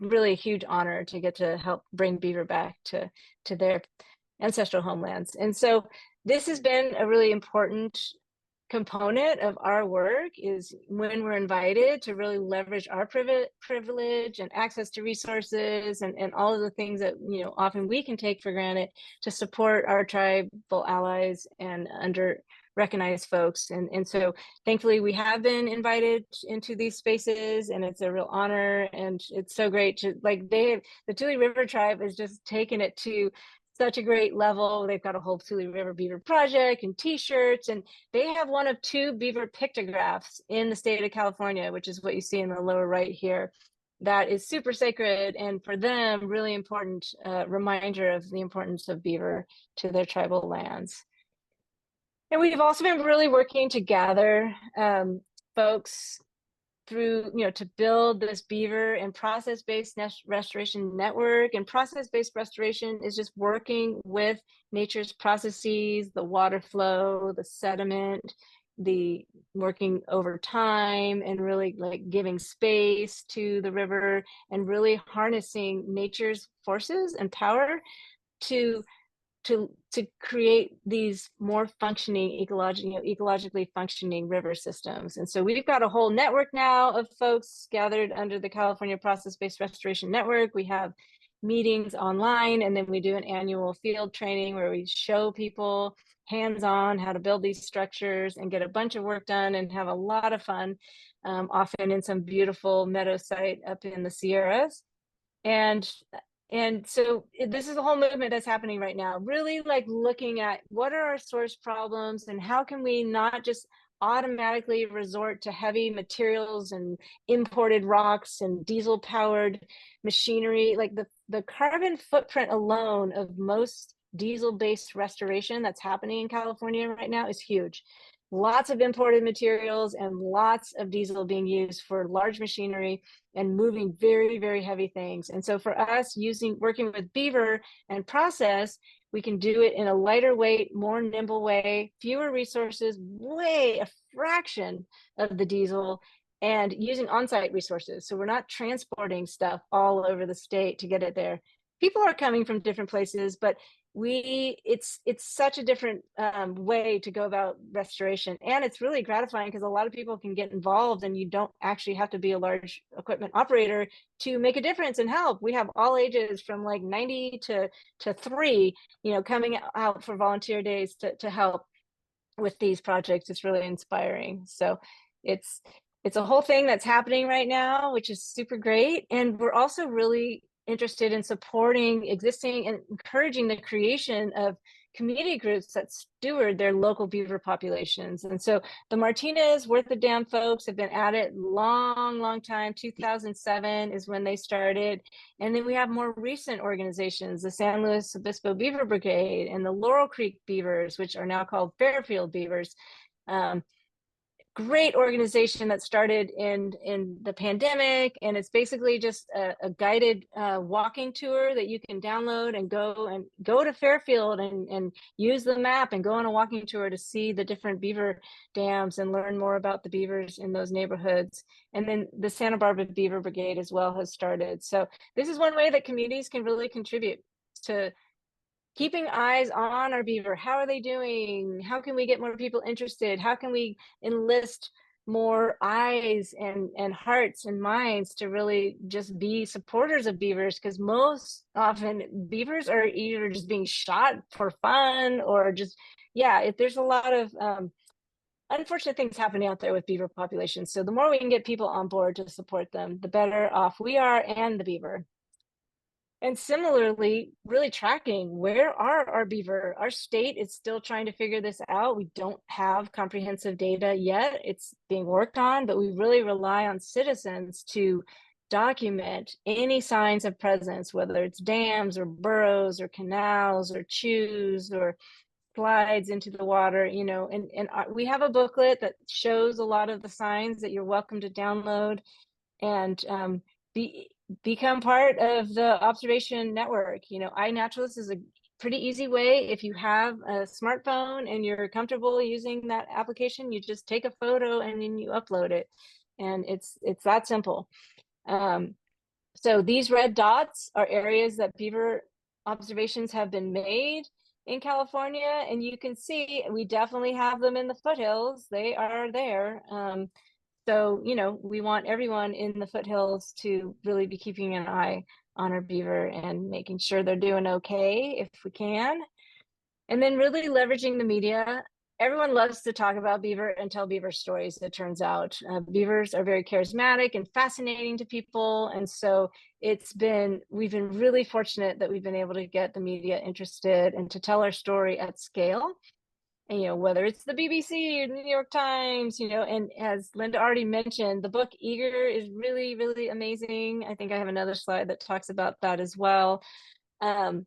really a huge honor to get to help bring beaver back to their ancestral homelands. And so this has been a really important component of our work, is when we're invited to really leverage our privilege and access to resources and all of the things that, you know, often we can take for granted, to support our tribal allies and under recognized folks. And so thankfully we have been invited into these spaces, and it's a real honor. And it's so great to, like, the Tule River tribe is just taking it to such a great level. They've got a whole Tule River Beaver project and t-shirts, and they have one of 2 beaver pictographs in the state of California, which is what you see in the lower right here. That is super sacred, and for them, really important reminder of the importance of beaver to their tribal lands. And we've also been really working to gather folks through, you know, to build this beaver and process-based restoration network. And process-based restoration is just working with nature's processes, the water flow, the sediment, the working over time, and really like giving space to the river, and really harnessing nature's forces and power to create these more functioning, ecologically functioning river systems. And so we've got a whole network now of folks gathered under the California Process-Based Restoration Network. We have meetings online, and then we do an annual field training where we show people hands-on how to build these structures and get a bunch of work done and have a lot of fun, often in some beautiful meadow site up in the Sierras. And so this is a whole movement that's happening right now, really like looking at what are our source problems and how can we not just automatically resort to heavy materials and imported rocks and diesel powered machinery. Like the carbon footprint alone of most diesel based restoration that's happening in California right now is huge. Lots of imported materials and lots of diesel being used for large machinery and moving very, very heavy things. And so for us, working with beaver and process, we can do it in a lighter weight, more nimble way, fewer resources, a fraction of the diesel, and using on-site resources. So we're not transporting stuff all over the state to get it there. People are coming from different places, but it's such a different way to go about restoration, and it's really gratifying because a lot of people can get involved, and you don't actually have to be a large equipment operator to make a difference and help. We have all ages from like 90 to 3, you know, coming out for volunteer days to help with these projects. It's really inspiring. So it's a whole thing that's happening right now, which is super great. And we're also really interested in supporting existing and encouraging the creation of community groups that steward their local beaver populations. And so the Martinez Worth the Dam folks have been at it long time. 2007 is when they started. And then we have more recent organizations, the San Luis Obispo Beaver Brigade and the Laurel Creek Beavers, which are now called Fairfield Beavers. Great organization that started in the pandemic, and it's basically just a guided walking tour that you can download and go to Fairfield and use the map and go on a walking tour to see the different beaver dams and learn more about the beavers in those neighborhoods. And then the Santa Barbara Beaver Brigade as well has started. So this is one way that communities can really contribute to keeping eyes on our beaver. How are they doing? How can we get more people interested? How can we enlist more eyes and hearts and minds to really just be supporters of beavers? Because most often beavers are either just being shot for fun or just, there's a lot of unfortunate things happening out there with beaver populations. So the more we can get people on board to support them, the better off we are and the beaver. And similarly, really tracking where are our beaver. Our state is still trying to figure this out. We don't have comprehensive data yet. It's being worked on, but we really rely on citizens to document any signs of presence, whether it's dams or burrows or canals or chews or slides into the water, you know, and we have a booklet that shows a lot of the signs that you're welcome to download and become part of the observation network. You know, iNaturalist is a pretty easy way. If you have a smartphone and you're comfortable using that application, you just take a photo and then you upload it. And it's that simple. So these red dots are areas that beaver observations have been made in California. And you can see we definitely have them in the foothills. They are there. So, you know, we want everyone in the foothills to really be keeping an eye on our beaver and making sure they're doing okay if we can. And then really leveraging the media. Everyone loves to talk about beaver and tell beaver stories, it turns out. Beavers are very charismatic and fascinating to people. And so we've been really fortunate that we've been able to get the media interested and to tell our story at scale. And, you know, whether it's the BBC or the New York Times, you know, and as Linda already mentioned, the book Eager is really, really amazing. I think I have another slide that talks about that as well. And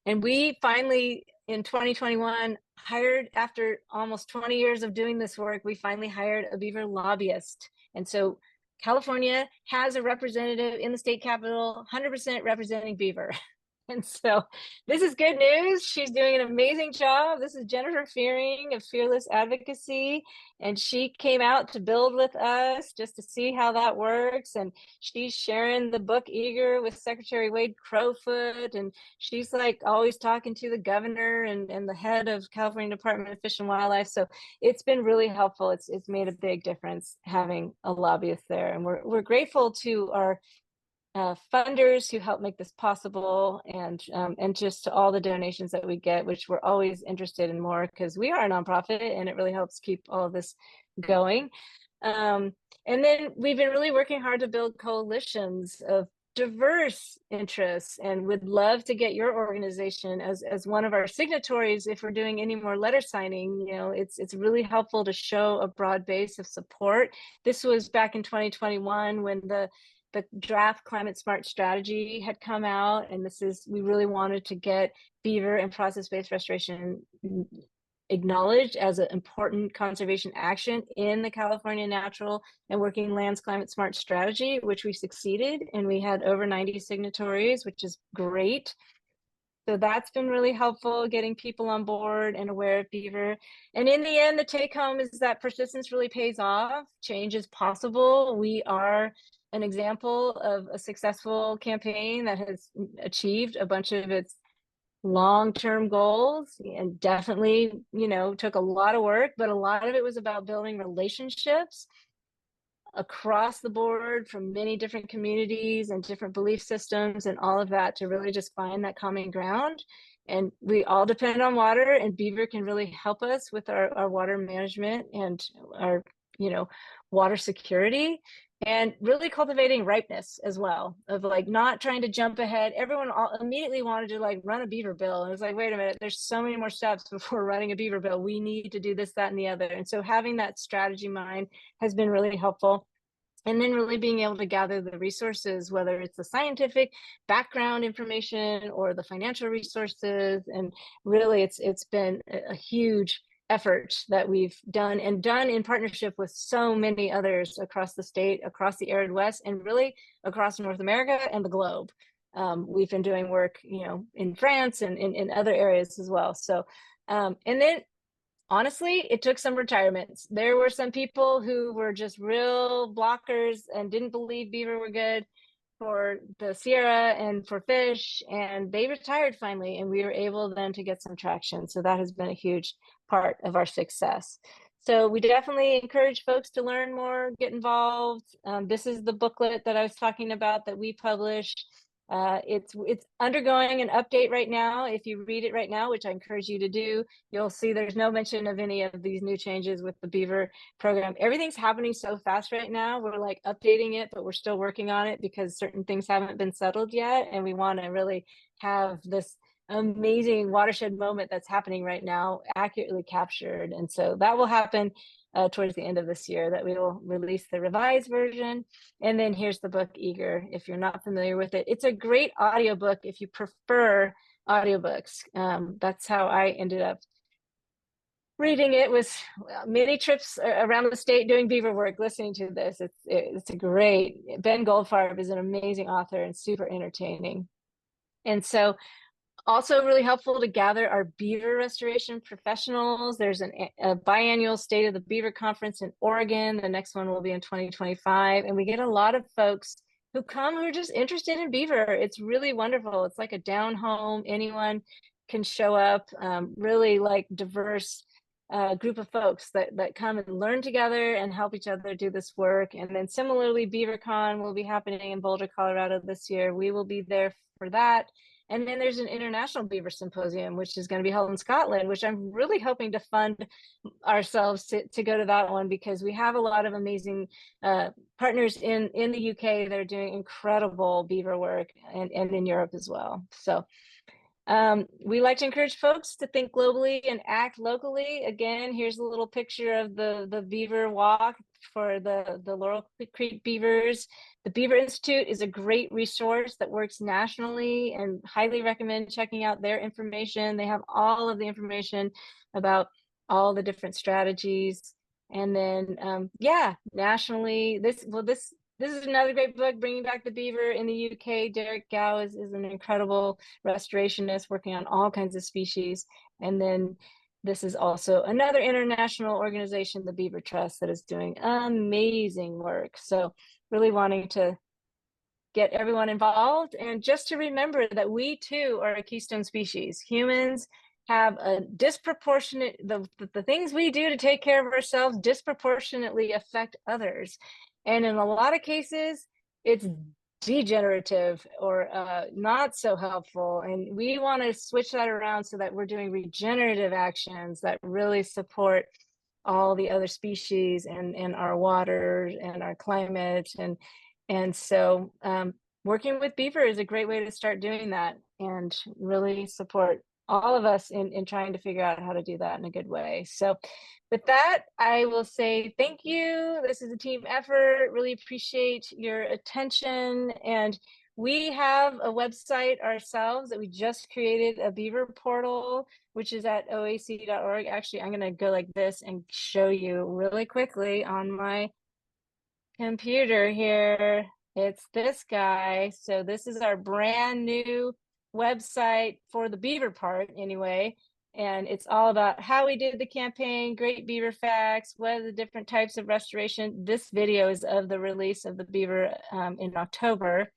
we finally, in 2021, hired, after almost 20 years of doing this work, we finally hired a beaver lobbyist. And so California has a representative in the state capitol, 100% representing beaver. And so this is good news. She's doing an amazing job. This is Jennifer Fearing of Fearless Advocacy. And she came out to build with us just to see how that works. And she's sharing the book Eager with Secretary Wade Crowfoot. And she's like always talking to the governor and the head of California Department of Fish and Wildlife. So it's been really helpful. It's made a big difference having a lobbyist there. And we're grateful to our funders who help make this possible, and just to all the donations that we get, which we're always interested in more because we are a nonprofit and it really helps keep all of this going. And then we've been really working hard to build coalitions of diverse interests, and would love to get your organization as one of our signatories if we're doing any more letter signing. You know, it's really helpful to show a broad base of support. This was back in 2021 when the draft climate smart strategy had come out, and we really wanted to get beaver and process-based restoration acknowledged as an important conservation action in the California Natural and Working Lands Climate Smart Strategy, which we succeeded, and we had over 90 signatories, which is great. So that's been really helpful, getting people on board and aware of beaver. And in the end, the take home is that persistence really pays off. Change is possible. We are an example of a successful campaign that has achieved a bunch of its long-term goals, and definitely, you know, took a lot of work, but a lot of it was about building relationships across the board from many different communities and different belief systems and all of that to really just find that common ground. And we all depend on water, and beaver can really help us with our water management and our, you know, water security, and really cultivating ripeness as well, of like not trying to jump ahead. Everyone immediately wanted to like run a beaver bill, and it was like, wait a minute, there's so many more steps before running a beaver bill. We need to do this, that, and the other. And so having that strategy mind has been really helpful. And then really being able to gather the resources, whether it's the scientific background information or the financial resources. And really it's been a huge effort that we've done in partnership with so many others across the state, across the arid West, and really across North America and the globe. We've been doing work, you know, in France and in other areas as well. So, and then honestly, it took some retirements. There were some people who were just real blockers and didn't believe beaver were good for the Sierra and for fish, and they retired finally, and we were able then to get some traction. So that has been a huge part of our success. So we definitely encourage folks to learn more, get involved. This is the booklet that I was talking about that we published. It's undergoing an update right now. If you read it right now, which I encourage you to do, you'll see there's no mention of any of these new changes with the Beaver program. Everything's happening so fast right now. We're like updating it, but we're still working on it because certain things haven't been settled yet. And we want to really have this amazing watershed moment that's happening right now accurately captured. And so that will happen towards the end of this year, that we will release the revised version. And then here's the book, Eager, if you're not familiar with it. It's a great audiobook if you prefer audiobooks. That's how I ended up reading it, was many trips around the state doing beaver work, listening to this. It's a great, Ben Goldfarb is an amazing author and super entertaining. And so also really helpful to gather our beaver restoration professionals. There's a biannual State of the Beaver Conference in Oregon. The next one will be in 2025. And we get a lot of folks who come who are just interested in beaver. It's really wonderful. It's like a down home. Anyone can show up, really like diverse group of folks that come and learn together and help each other do this work. And then similarly, BeaverCon will be happening in Boulder, Colorado this year. We will be there for that. And then there's an international beaver symposium, which is going to be held in Scotland, which I'm really hoping to fund ourselves to go to that one, because we have a lot of amazing partners in the UK that are doing incredible beaver work, and in Europe as well. So we like to encourage folks to think globally and act locally. Again, here's a little picture of the beaver walk for the Laurel Creek Beavers. The Beaver Institute is a great resource that works nationally, and highly recommend checking out their information. They have all of the information about all the different strategies. And then, yeah, nationally, this is another great book, Bringing Back the Beaver in the UK. Derek Gow is an incredible restorationist working on all kinds of species. And then this is also another international organization, the Beaver Trust, that is doing amazing work. So really wanting to get everyone involved, and just to remember that we too are a keystone species. Humans have a disproportionate, the things we do to take care of ourselves disproportionately affect others. And in a lot of cases, it's degenerative or not so helpful. And we want to switch that around so that we're doing regenerative actions that really support all the other species and our water and our climate. And so working with Beaver is a great way to start doing that, and really support all of us in trying to figure out how to do that in a good way. So with that, I will say thank you. This is a team effort. Really appreciate your attention. And we have a website ourselves that we just created, a Beaver portal, which is at oac.org. Actually, I'm going to go like this and show you really quickly on my computer here. It's this guy. So this is our brand new website for the Beaver part anyway. And it's all about how we did the campaign, great Beaver facts, what are the different types of restoration. This video is of the release of the Beaver in October.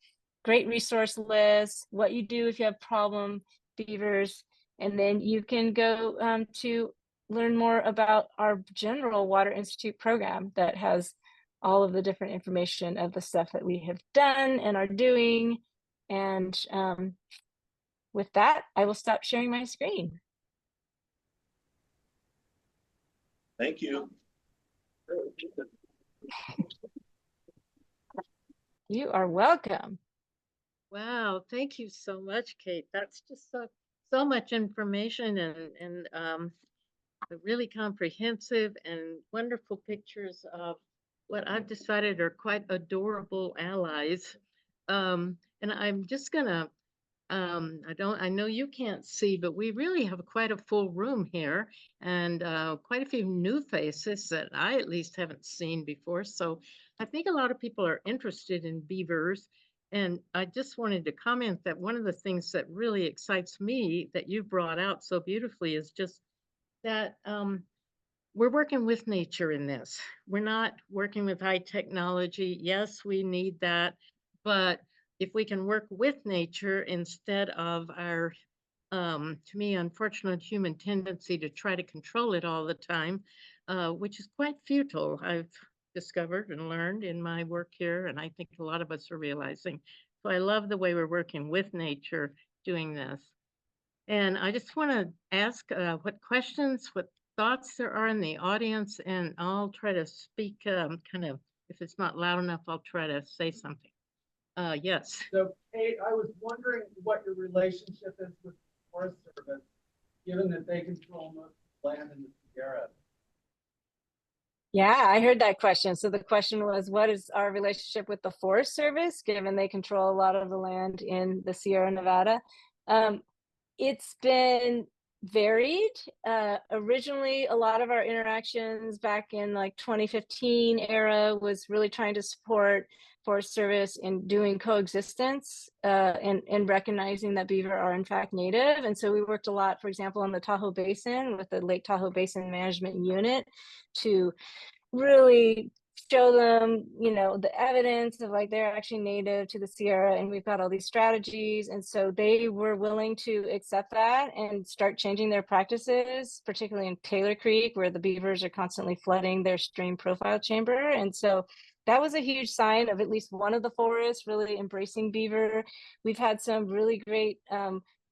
Great resource list, what you do if you have problem beavers. And then you can go to learn more about our general Water Institute program that has all of the different information of the stuff that we have done and are doing. And with that, I will stop sharing my screen. Thank you. You are welcome. Wow, thank you so much, Kate. That's just so much information, and really comprehensive and wonderful pictures of what I've decided are quite adorable allies. And I'm just gonna, I know you can't see, but we really have quite a full room here, and quite a few new faces that I at least haven't seen before. So I think a lot of people are interested in beavers. And I just wanted to comment that one of the things that really excites me that you brought out so beautifully is just that we're working with nature in this. We're not working with high technology. Yes, we need that. But if we can work with nature instead of our, to me, unfortunate human tendency to try to control it all the time, which is quite futile, I've discovered and learned in my work here. And I think a lot of us are realizing So I love the way we're working with nature doing this. And I just want to ask what questions, what thoughts there are in the audience, and I'll try to speak kind of, if it's not loud enough, I'll try to say something. Yes. So, Kate, I was wondering what your relationship is with the Forest Service, given that they control most of the land in the Sierra. Yeah, I heard that question. So the question was, what is our relationship with the Forest Service, given they control a lot of the land in the Sierra Nevada? It's been varied. Originally, a lot of our interactions back in like 2015 era was really trying to support Forest Service in doing coexistence and recognizing that beaver are in fact native. And so we worked a lot, for example, in the Tahoe Basin with the Lake Tahoe Basin Management Unit to really show them, you know, the evidence of like they're actually native to the Sierra and we've got all these strategies. And so they were willing to accept that and start changing their practices, particularly in Taylor Creek, where the beavers are constantly flooding their stream profile chamber. And so that was a huge sign of at least one of the forests really embracing beaver. We've had some really great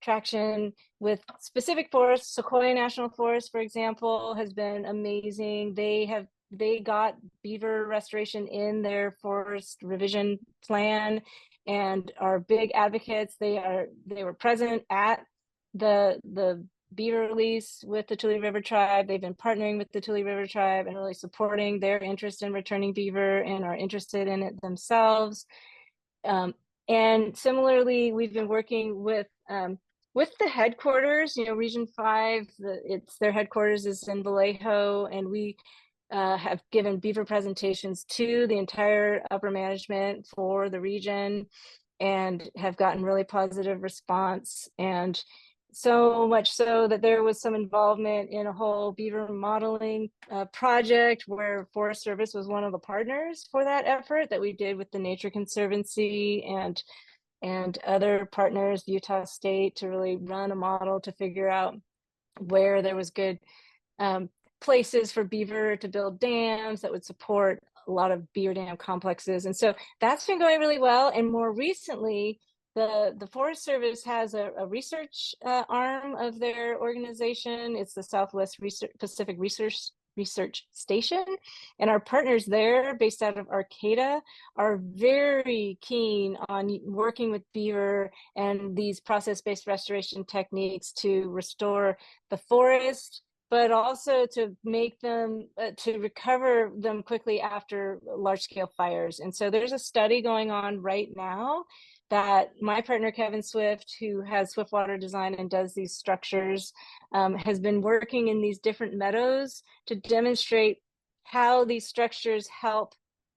traction with specific forests. Sequoia National Forest, for example, has been amazing. They got beaver restoration in their forest revision plan and are big advocates. They were present at the beaver release with the Tule River Tribe. They've been partnering with the Tule River Tribe and really supporting their interest in returning beaver and are interested in it themselves. And similarly, we've been working with the headquarters, you know, Region 5, their headquarters is in Vallejo, and we have given beaver presentations to the entire upper management for the region and have gotten really positive response. And so much so that there was some involvement in a whole beaver modeling project where Forest Service was one of the partners for that effort that we did with the Nature Conservancy and other partners, Utah State, to really run a model to figure out where there was good places for beaver to build dams that would support a lot of beaver dam complexes. And so that's been going really well. And more recently, the Forest Service has a research arm of their organization. It's the Southwest Pacific Research Station. And our partners there, based out of Arcata, are very keen on working with beaver and these process-based restoration techniques to restore the forest, but also to make them, to recover them quickly after large-scale fires. And so there's a study going on right now that my partner, Kevin Swift, who has Swiftwater Design and does these structures, has been working in these different meadows to demonstrate how these structures help,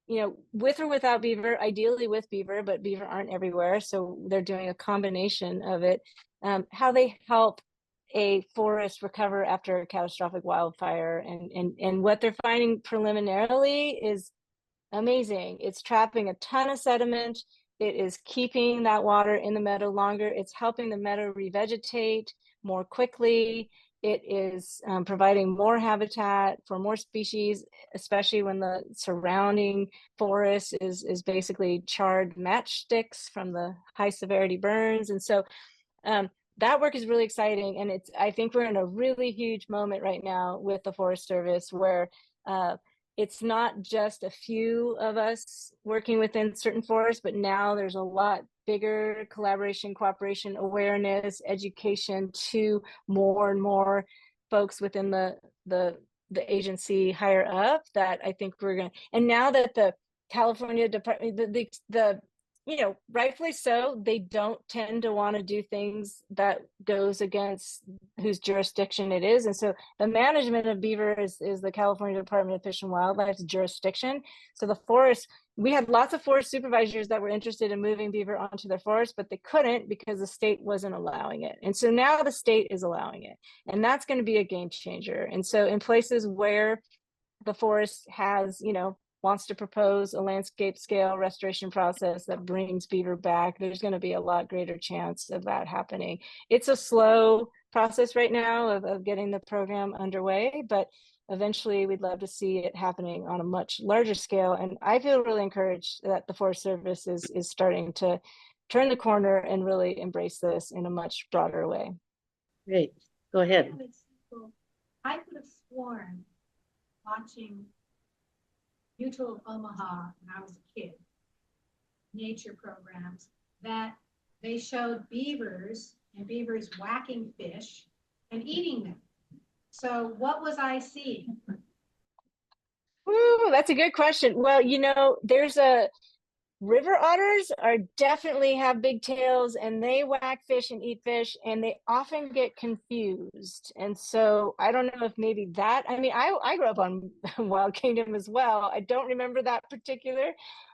you know, with or without beaver, ideally with beaver, but beaver aren't everywhere. So they're doing a combination of it, how they help a forest recover after a catastrophic wildfire. And what they're finding preliminarily is amazing. It's trapping a ton of sediment. It is keeping that water in the meadow longer. It's helping the meadow revegetate more quickly. It is providing more habitat for more species, especially when the surrounding forest is basically charred matchsticks from the high severity burns. And so that work is really exciting. And I think we're in a really huge moment right now with the Forest Service where it's not just a few of us working within certain forests, but now there's a lot bigger collaboration, cooperation, awareness, education to more and more folks within the agency higher up that I think we're going to, and now that the California Department, the you know, rightfully so, they don't tend to want to do things that goes against whose jurisdiction it is. And so the management of beaver is the California Department of Fish and Wildlife's jurisdiction. So the forest, we had lots of forest supervisors that were interested in moving beaver onto their forest, but they couldn't because the state wasn't allowing it. And so now the state is allowing it. And that's going to be a game changer. And so in places where the forest has, you know, wants to propose a landscape scale restoration process that brings beaver back, there's going to be a lot greater chance of that happening. It's a slow process right now of getting the program underway, but eventually we'd love to see it happening on a much larger scale. And I feel really encouraged that the Forest Service is starting to turn the corner and really embrace this in a much broader way. Great. Go ahead. I could have sworn watching Mutual of Omaha when I was a kid, nature programs, that they showed beavers and beavers whacking fish and eating them. So what was I seeing? Ooh, that's a good question. Well, river otters are definitely have big tails, and they whack fish and eat fish, and they often get confused. And so I don't know if maybe that, I mean, I grew up on Wild Kingdom as well. I don't remember that particular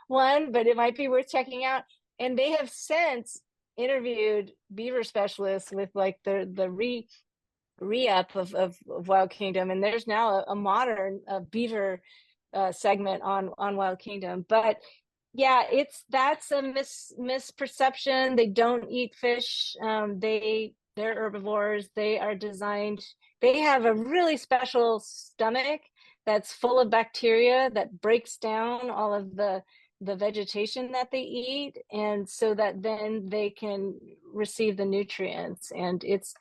one, but it might be worth checking out. And they have since interviewed beaver specialists with like the re-up of Wild Kingdom, and there's now a modern beaver segment on Wild Kingdom. But yeah, that's a misperception. They don't eat fish. They're herbivores. They are designed, they have a really special stomach that's full of bacteria that breaks down all of the vegetation that they eat, and so that then they can receive the nutrients. And it's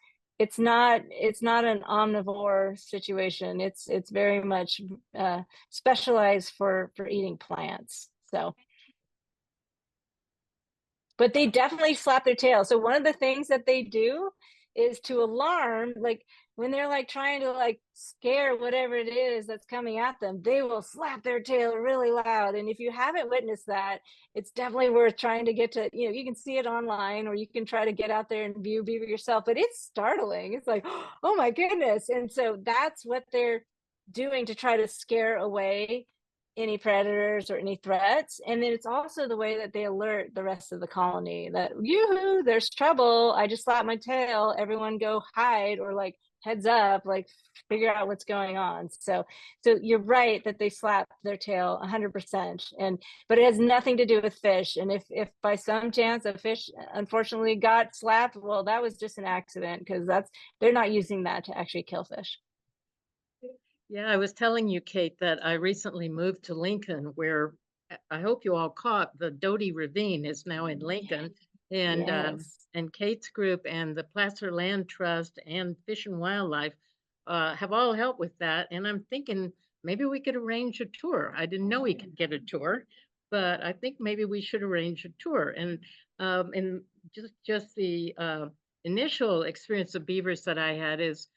not an omnivore situation. It's very much specialized for eating plants. So, but they definitely slap their tail. So one of the things that they do is to alarm, like when they're like trying to like scare whatever it is that's coming at them, they will slap their tail really loud. And if you haven't witnessed that, it's definitely worth trying to get to, you can see it online, or you can try to get out there and view beaver yourself, but it's startling. It's like, oh my goodness. And so that's what they're doing to try to scare away any predators or any threats. And then it's also the way that they alert the rest of the colony that, yoo-hoo, there's trouble. I just slapped my tail. Everyone go hide, or like heads up, like figure out what's going on. So you're right that they slap their tail 100%. But it has nothing to do with fish. And if by some chance a fish unfortunately got slapped, well, that was just an accident, because they're not using that to actually kill fish. Yeah, I was telling you, Kate, that I recently moved to Lincoln, where I hope you all caught the Doty Ravine is now in Lincoln. And Yes. and Kate's group and the Placer Land Trust and Fish and Wildlife have all helped with that. And I'm thinking maybe we could arrange a tour. I didn't know we could get a tour, but I think maybe we should arrange a tour. And just the initial experience of beavers that I had is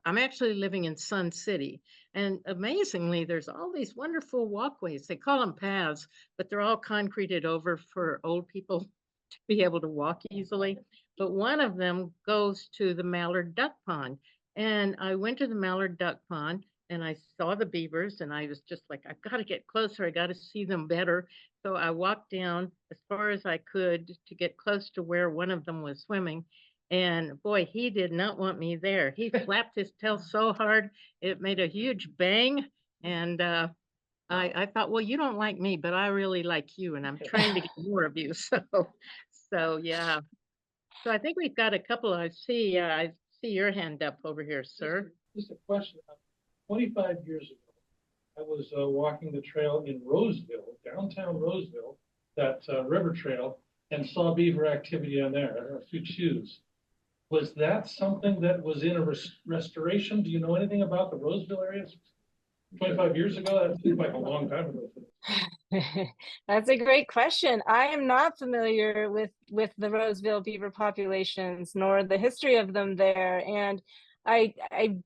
I'm actually living in Sun City, and amazingly, there's all these wonderful walkways. They call them paths, but they're all concreted over for old people to be able to walk easily. But one of them goes to the Mallard Duck Pond, and I went to the Mallard Duck Pond and I saw the beavers, and I was just like, I've got to get closer. I got to see them better. So I walked down as far as I could to get close to where one of them was swimming. And boy, he did not want me there. He flapped his tail so hard, it made a huge bang. And I thought, well, you don't like me, but I really like you, and I'm trying to get more of you. So yeah. So I think we've got a couple. I see your hand up over here, sir. Just a question. 25 years ago, I was walking the trail in Roseville, downtown Roseville, that river trail, and saw beaver activity on there, a few chews. Was that something that was in a restoration? Do you know anything about the Roseville area? 25 years ago? That seems like a long time ago. That's a great question. I am not familiar with the Roseville beaver populations, nor the history of them there. And I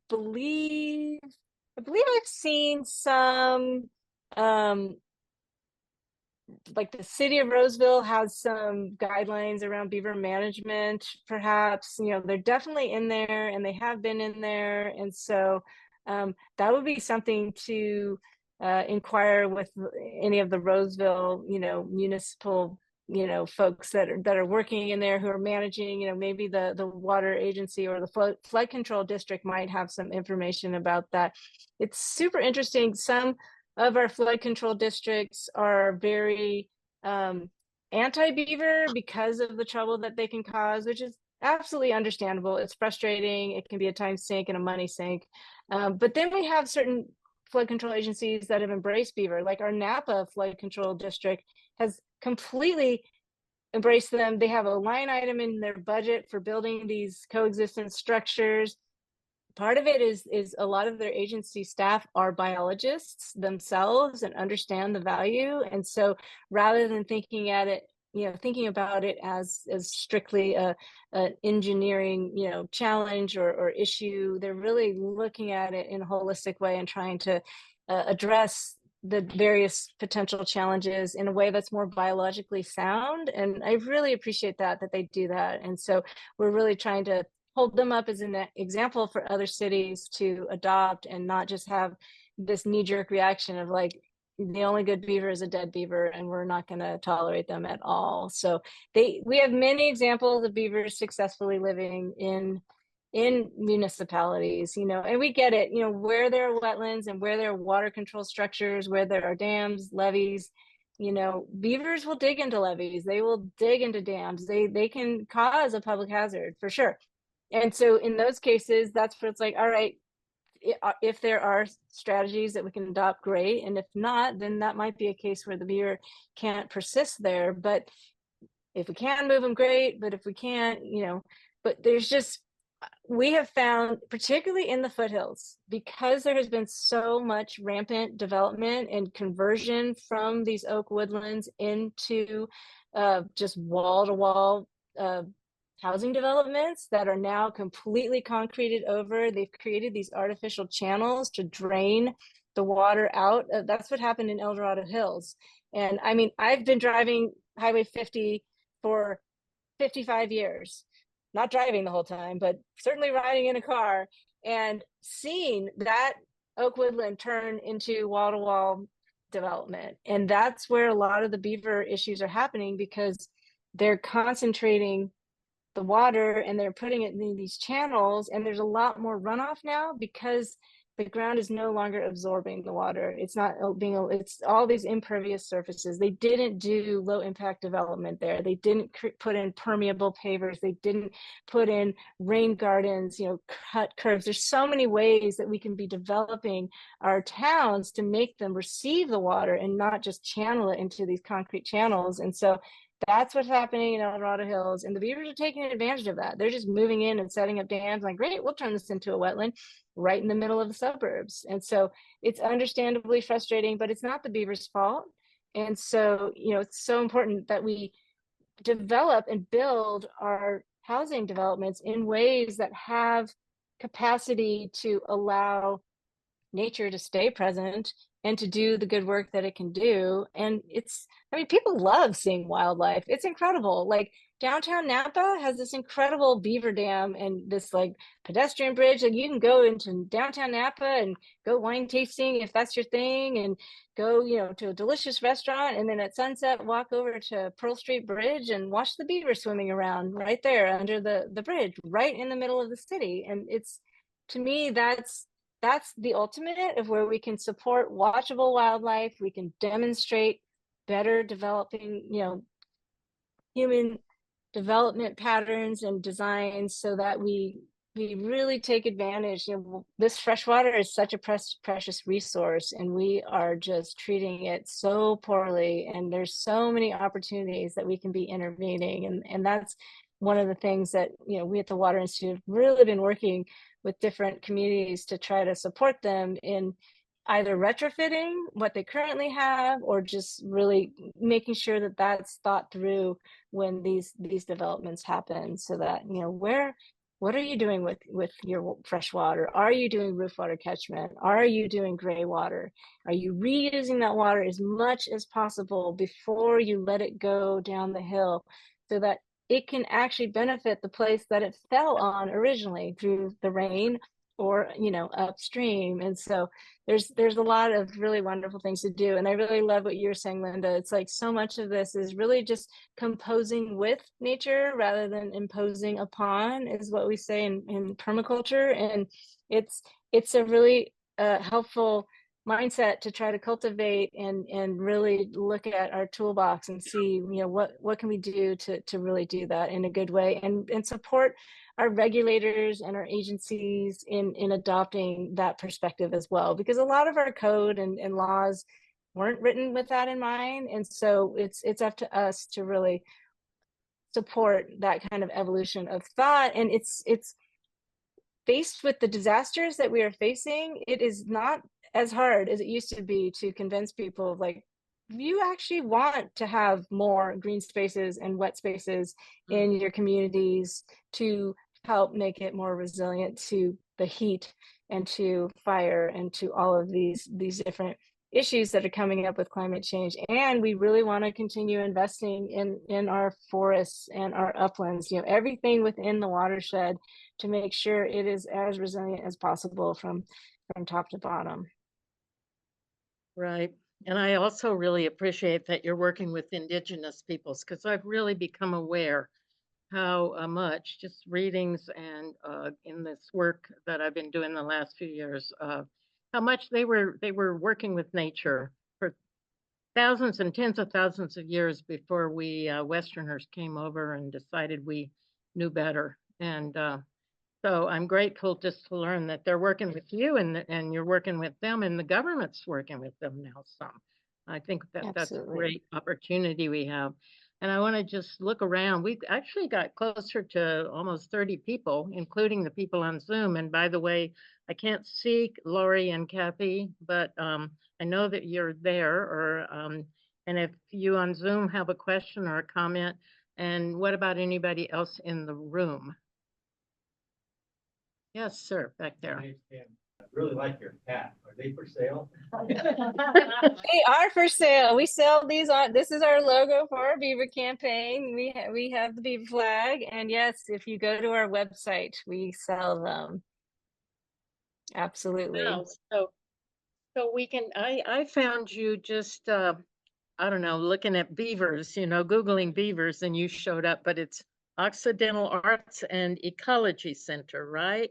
believe I've seen some like the city of Roseville has some guidelines around beaver management, perhaps. They're definitely in there, and they have been in there. And so that would be something to inquire with any of the Roseville, municipal, folks that are working in there, who are managing, maybe the water agency or the flood control district might have some information about that. It's super interesting. Some of our flood control districts are very anti-beaver because of the trouble that they can cause, which is absolutely understandable. It's frustrating. It can be a time sink and a money sink. But then we have certain flood control agencies that have embraced beaver, like our Napa flood control district has completely embrace them. They have a line item in their budget for building these coexistence structures. Part of it is a lot of their agency staff are biologists themselves and understand the value. And so rather than thinking about it as strictly a engineering, challenge or issue, they're really looking at it in a holistic way and trying to address the various potential challenges in a way that's more biologically sound. And I really appreciate that they do that. And so we're really trying to hold them up as an example for other cities to adopt, and not just have this knee-jerk reaction of like, the only good beaver is a dead beaver and we're not going to tolerate them at all. So we have many examples of beavers successfully living in municipalities, and we get it, where there are wetlands and where there are water control structures, where there are dams, levees, beavers will dig into levees, they will dig into dams, they can cause a public hazard for sure. And so in those cases, that's where it's like, all right, if there are strategies that we can adopt, great. And if not, then that might be a case where the beaver can't persist there. But if we can move them, great. But if we can't, but we have found, particularly in the foothills, because there has been so much rampant development and conversion from these oak woodlands into just wall-to-wall housing developments that are now completely concreted over. They've created these artificial channels to drain the water out. That's what happened in El Dorado Hills. And I mean, I've been driving Highway 50 for 55 years, not driving the whole time, but certainly riding in a car and seeing that oak woodland turn into wall-to-wall development. And that's where a lot of the beaver issues are happening, because they're concentrating the water and they're putting it in these channels, and there's a lot more runoff now because the ground is no longer absorbing the water. It's not it's all these impervious surfaces. They didn't do low impact development there. They didn't put in permeable pavers. They didn't put in rain gardens, cut curves. There's so many ways that we can be developing our towns to make them receive the water and not just channel it into these concrete channels. And so that's what's happening in El Dorado Hills, and the beavers are taking advantage of that. They're just moving in and setting up dams, like, great, we'll turn this into a wetland right in the middle of the suburbs. And so it's understandably frustrating, but it's not the beavers' fault. And so, it's so important that we develop and build our housing developments in ways that have capacity to allow nature to stay present and to do the good work that it can do. And people love seeing wildlife. It's incredible. Like downtown Napa has this incredible beaver dam and this like pedestrian bridge. Like you can go into downtown Napa and go wine tasting if that's your thing, and go, to a delicious restaurant, and then at sunset walk over to Pearl Street Bridge and watch the beaver swimming around right there under the bridge, right in the middle of the city. And it's, to me, that's the ultimate of where we can support watchable wildlife. We can demonstrate better developing, human development patterns and designs, so that we really take advantage. This fresh water is such a precious resource, and we are just treating it so poorly. And there's so many opportunities that we can be intervening. And that's one of the things that, we at the Water Institute have really been working with different communities to try to support them in either retrofitting what they currently have, or just really making sure that that's thought through when these developments happen, so that, what are you doing with your fresh water? Are you doing roof water catchment? Are you doing gray water? Are you reusing that water as much as possible before you let it go down the hill, so that it can actually benefit the place that it fell on originally through the rain or, upstream? And so there's a lot of really wonderful things to do. And I really love what you're saying, Linda. It's like so much of this is really just composing with nature rather than imposing upon, is what we say in permaculture. And it's a really helpful mindset to try to cultivate and really look at our toolbox and see, what can we do to really do that in a good way, and support our regulators and our agencies in adopting that perspective as well, because a lot of our code and laws weren't written with that in mind. And so it's up to us to really support that kind of evolution of thought. And it's faced with the disasters that we are facing, it is not as hard as it used to be to convince people, like, you actually want to have more green spaces and wet spaces in your communities to help make it more resilient to the heat and to fire and to all of these different issues that are coming up with climate change. And we really want to continue investing in our forests and our uplands, you know, everything within the watershed, to make sure it is as resilient as possible from top to bottom. Right. And I also really appreciate that you're working with indigenous peoples, because I've really become aware how much just readings and in this work that I've been doing the last few years, how much they were working with nature for thousands and tens of thousands of years before we Westerners came over and decided we knew better. And so I'm grateful just to learn that they're working with you, and you're working with them, and the government's working with them now some. I think that that's a Absolutely. great opportunity we have. And I want to just look around. We've actually got closer to almost 30 people, including the people on Zoom. And by the way, I can't see Lori and Kathy, but I know that you're there. And if you on Zoom have a question or a comment, and what about anybody else in the room? Yes, sir, back there. I really like your cat. Are they for sale? They are for sale. We sell these on. This is our logo for our Beaver campaign. We have the Beaver flag, and yes, if you go to our website, we sell them. Absolutely. Wow, so we can. I found you just I don't know, looking at beavers, you know, Googling beavers, and you showed up. But it's Occidental Arts and Ecology Center, right?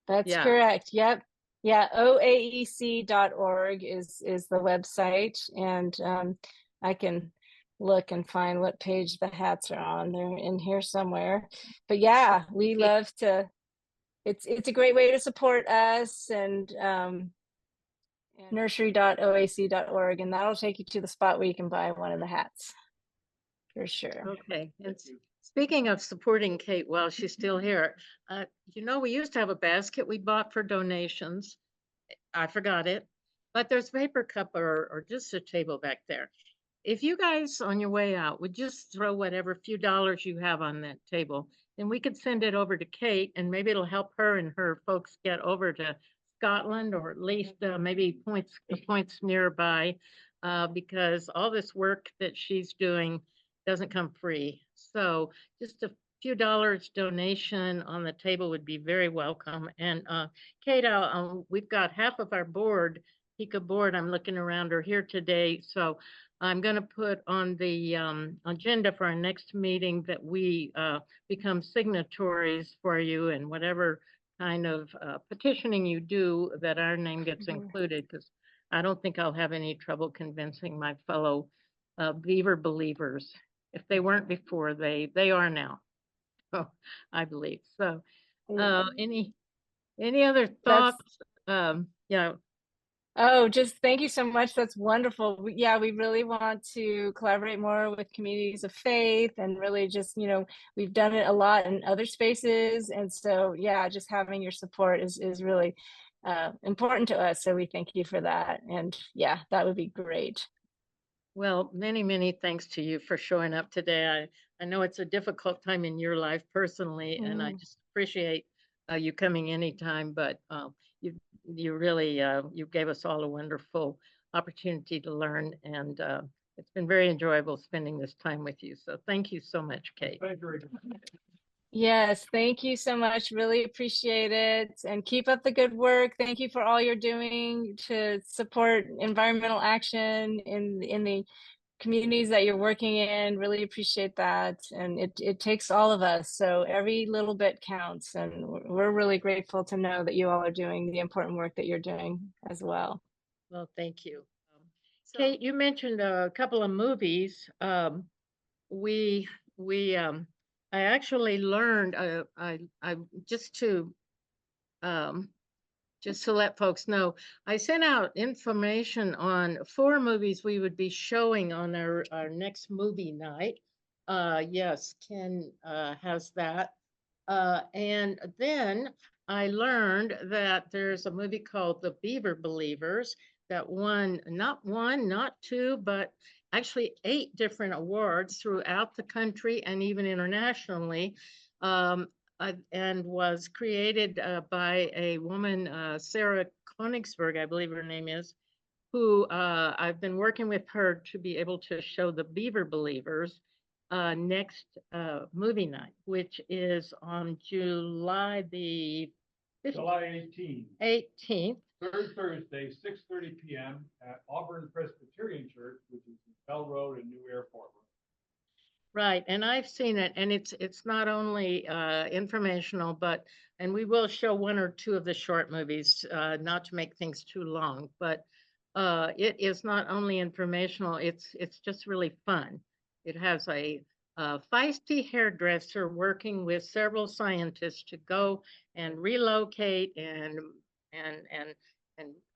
That's Yeah. correct. Yep. Yeah, oaec.org is the website, and I can look and find what page the hats are on. They're in here somewhere. But yeah, we love to. It's a great way to support us, and nursery.oac.org, and that'll take you to the spot where you can buy one of the hats for sure. Okay. And speaking of supporting Kate while she's still here, you know, we used to have a basket we bought for donations. I forgot it, but there's paper cup or just a table back there. If you guys on your way out would just throw whatever few dollars you have on that table, then we could send it over to Kate, and maybe it'll help her and her folks get over to Scotland, or at least maybe points nearby, because all this work that she's doing doesn't come free. So just a few dollars donation on the table would be very welcome. And Kate, we've got half of our board, PICA board, I'm looking around, are here today. So I'm going to put on the agenda for our next meeting that we become signatories for you, and whatever kind of petitioning you do, that our name gets included, because I don't think I'll have any trouble convincing my fellow Beaver believers. If they weren't before, they are now. So I believe. So any other thoughts? Yeah. Oh, just thank you so much. That's wonderful. Yeah, we really want to collaborate more with communities of faith, and really just, you know, we've done it a lot in other spaces. And so, yeah, just having your support is really important to us. So we thank you for that. And yeah, that would be great. Well, many thanks to you for showing up today. I know it's a difficult time in your life personally, and I just appreciate you coming anytime, but you really you gave us all a wonderful opportunity to learn, and it's been very enjoyable spending this time with you. So thank you so much, Kate. Thank you. Yes, thank you so much. Really appreciate it, and keep up the good work. Thank you for all you're doing to support environmental action in the communities that you're working in. Really appreciate that. And it takes all of us. So every little bit counts. And we're really grateful to know that you all are doing the important work that you're doing as well. Well, thank you. Kate, you mentioned a couple of movies. I actually learned, I just to let folks know, I sent out information on 4 movies we would be showing on our next movie night. Yes, Ken has that. And then I learned that there's a movie called The Beaver Believers that won not one, not two, but actually 8 different awards throughout the country and even internationally. And was created by a woman, Sarah Konigsberg, I believe her name is, who I've been working with her to be able to show The Beaver Believers next movie night, which is on July the July 18th. third Thursday, 6:30 p.m. at Auburn Presbyterian Church, which is in Bell Road and New Airport Road. Right, and I've seen it, and it's not only informational, but and we will show 1 or 2 of the short movies, not to make things too long, but it is not only informational, it's just really fun. It has a feisty hairdresser working with several scientists to go and relocate and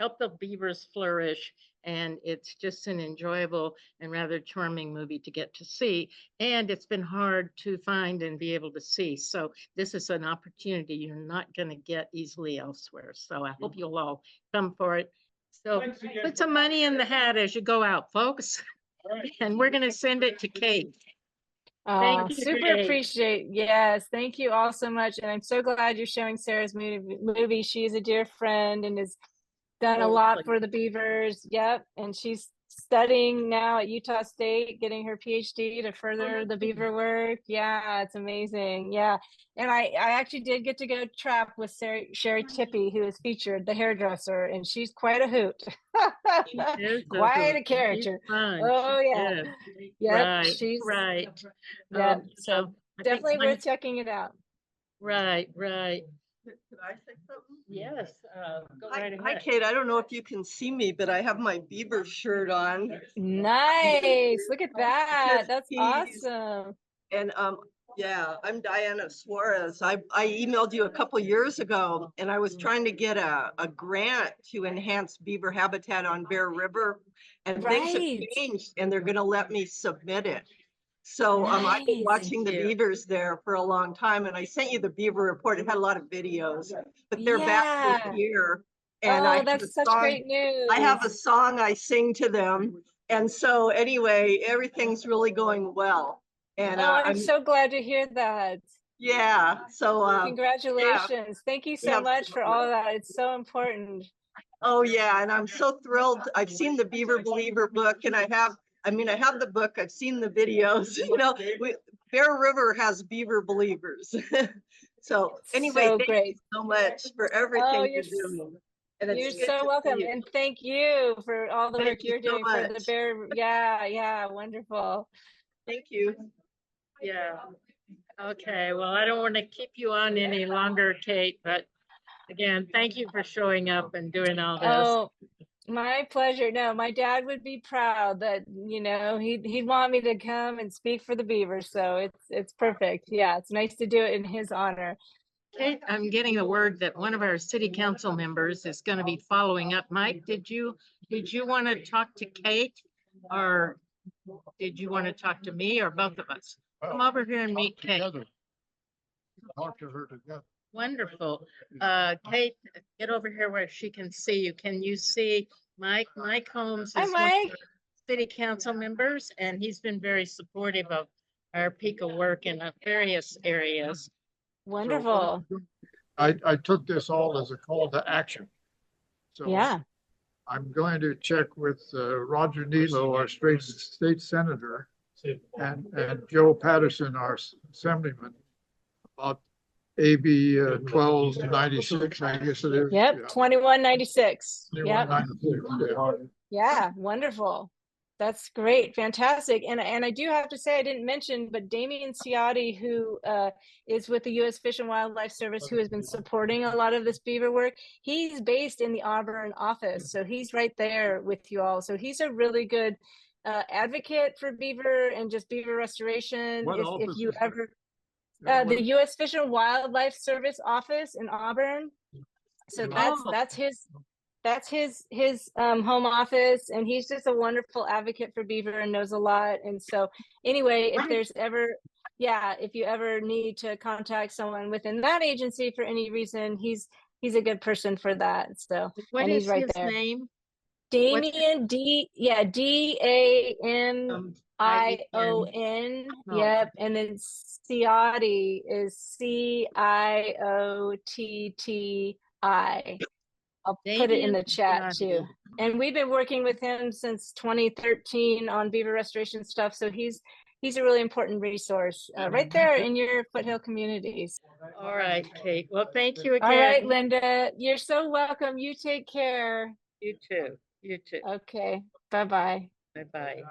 help the beavers flourish. And it's just an enjoyable and rather charming movie to get to see. And it's been hard to find and be able to see. So this is an opportunity you're not going to get easily elsewhere. So I hope you'll all come for it. So put some money in the hat as you go out, folks. Right. And we're going to send it to Kate. Oh, Thank you, super Kate. appreciate. Yes, thank you all so much. And I'm so glad you're showing Sarah's movie. She's a dear friend and has done a lot for the Beavers. Yep. And she's studying now at Utah State, getting her PhD to further the Beaver work. Yeah, it's amazing. Yeah. And I actually did get to go trap with Sherry Tippy, who is featured, the hairdresser, and she's quite a hoot. Quite a character. Oh yeah. Yep. Right, She's right. yeah. So I think definitely mine- worth checking it out. Right, right. Could I say something? Yes, go Hi, right hi, ahead. Kate. I don't know if you can see me, but I have my Beaver shirt on. Nice. Look at that. Because That's he's- awesome. And yeah, I'm Diana Suarez. I emailed you a couple years ago, and I was trying to get a grant to enhance beaver habitat on Bear River, and things have Right. changed, and they're going to let me submit it. So I've been Nice. watching the Thank you. beavers there for a long time, and I sent you the beaver report. It had a lot of videos, but they're back Yeah. this year. And I Oh, have a that's such song- great news. I have a song I sing to them. And so anyway, everything's really going well. And Oh, I'm so glad to hear that. yeah, so Congratulations. Thank you so Yeah. much for all of that. It's so important. oh yeah, and I'm so thrilled. I've seen the Beaver Believer book, and I have the book, I've seen the videos. You know, Bear River has Beaver Believers. So anyway, So thank great. you so much for everything Oh, you're doing. And it's You're good to so see welcome. you. And thank you for all the Thank work you you're so doing for the much. Bear. Yeah, wonderful. Thank you. Yeah. Okay, well, I don't want to keep you on any longer, Kate, but again, thank you for showing up and doing all this. Oh, my pleasure. No, my dad would be proud that, he'd want me to come and speak for the Beavers. So it's perfect. Yeah, it's nice to do it in his honor. Kate, I'm getting the word that one of our city council members is going to be following up. Mike, did you want to talk to Kate, or did you want to talk to me, or both of us? Come over here and meet Kate. Talk to her together. Wonderful. Kate, get over here where she can see you. Can you see Mike? Mike Holmes Hi, is one of Mike. our city council members, and he's been very supportive of our PICA work in various areas. Wonderful. I took this all as a call to action. So Yeah. I'm going to check with Roger Nilo, our state senator, and Joe Patterson, our assemblyman, about AB 1296, I guess it is. Yep. Yeah. 2196. Yep. 2196, Yeah. Wonderful. That's great. Fantastic. And I do have to say, I didn't mention, but Damian Ciotti, who is with the U.S. Fish and Wildlife Service, who has been supporting a lot of this beaver work, he's based in the Auburn office. So he's right there with you all. So he's a really good advocate for beaver and just beaver restoration. What If office you is that? ever, Yeah, the U.S. Fish and Wildlife Service office in Auburn. So that's his. that's his home office, and he's just a wonderful advocate for beaver and knows a lot. And so anyway, if there's ever, yeah, if you ever need to contact someone within that agency for any reason, he's a good person for that. So What and is he's right his there. name? Damian, DAMION. Oh. Yep. And then Ciotti is CIOTTI. I'll put it in the Damian chat Ciotti. too. And we've been working with him since 2013 on beaver restoration stuff. So he's a really important resource right there in your foothill communities. All right, Kate. Well, thank you again. All right, Linda, you're so welcome. You take care. You too. You too. Okay. Bye-bye. Bye-bye.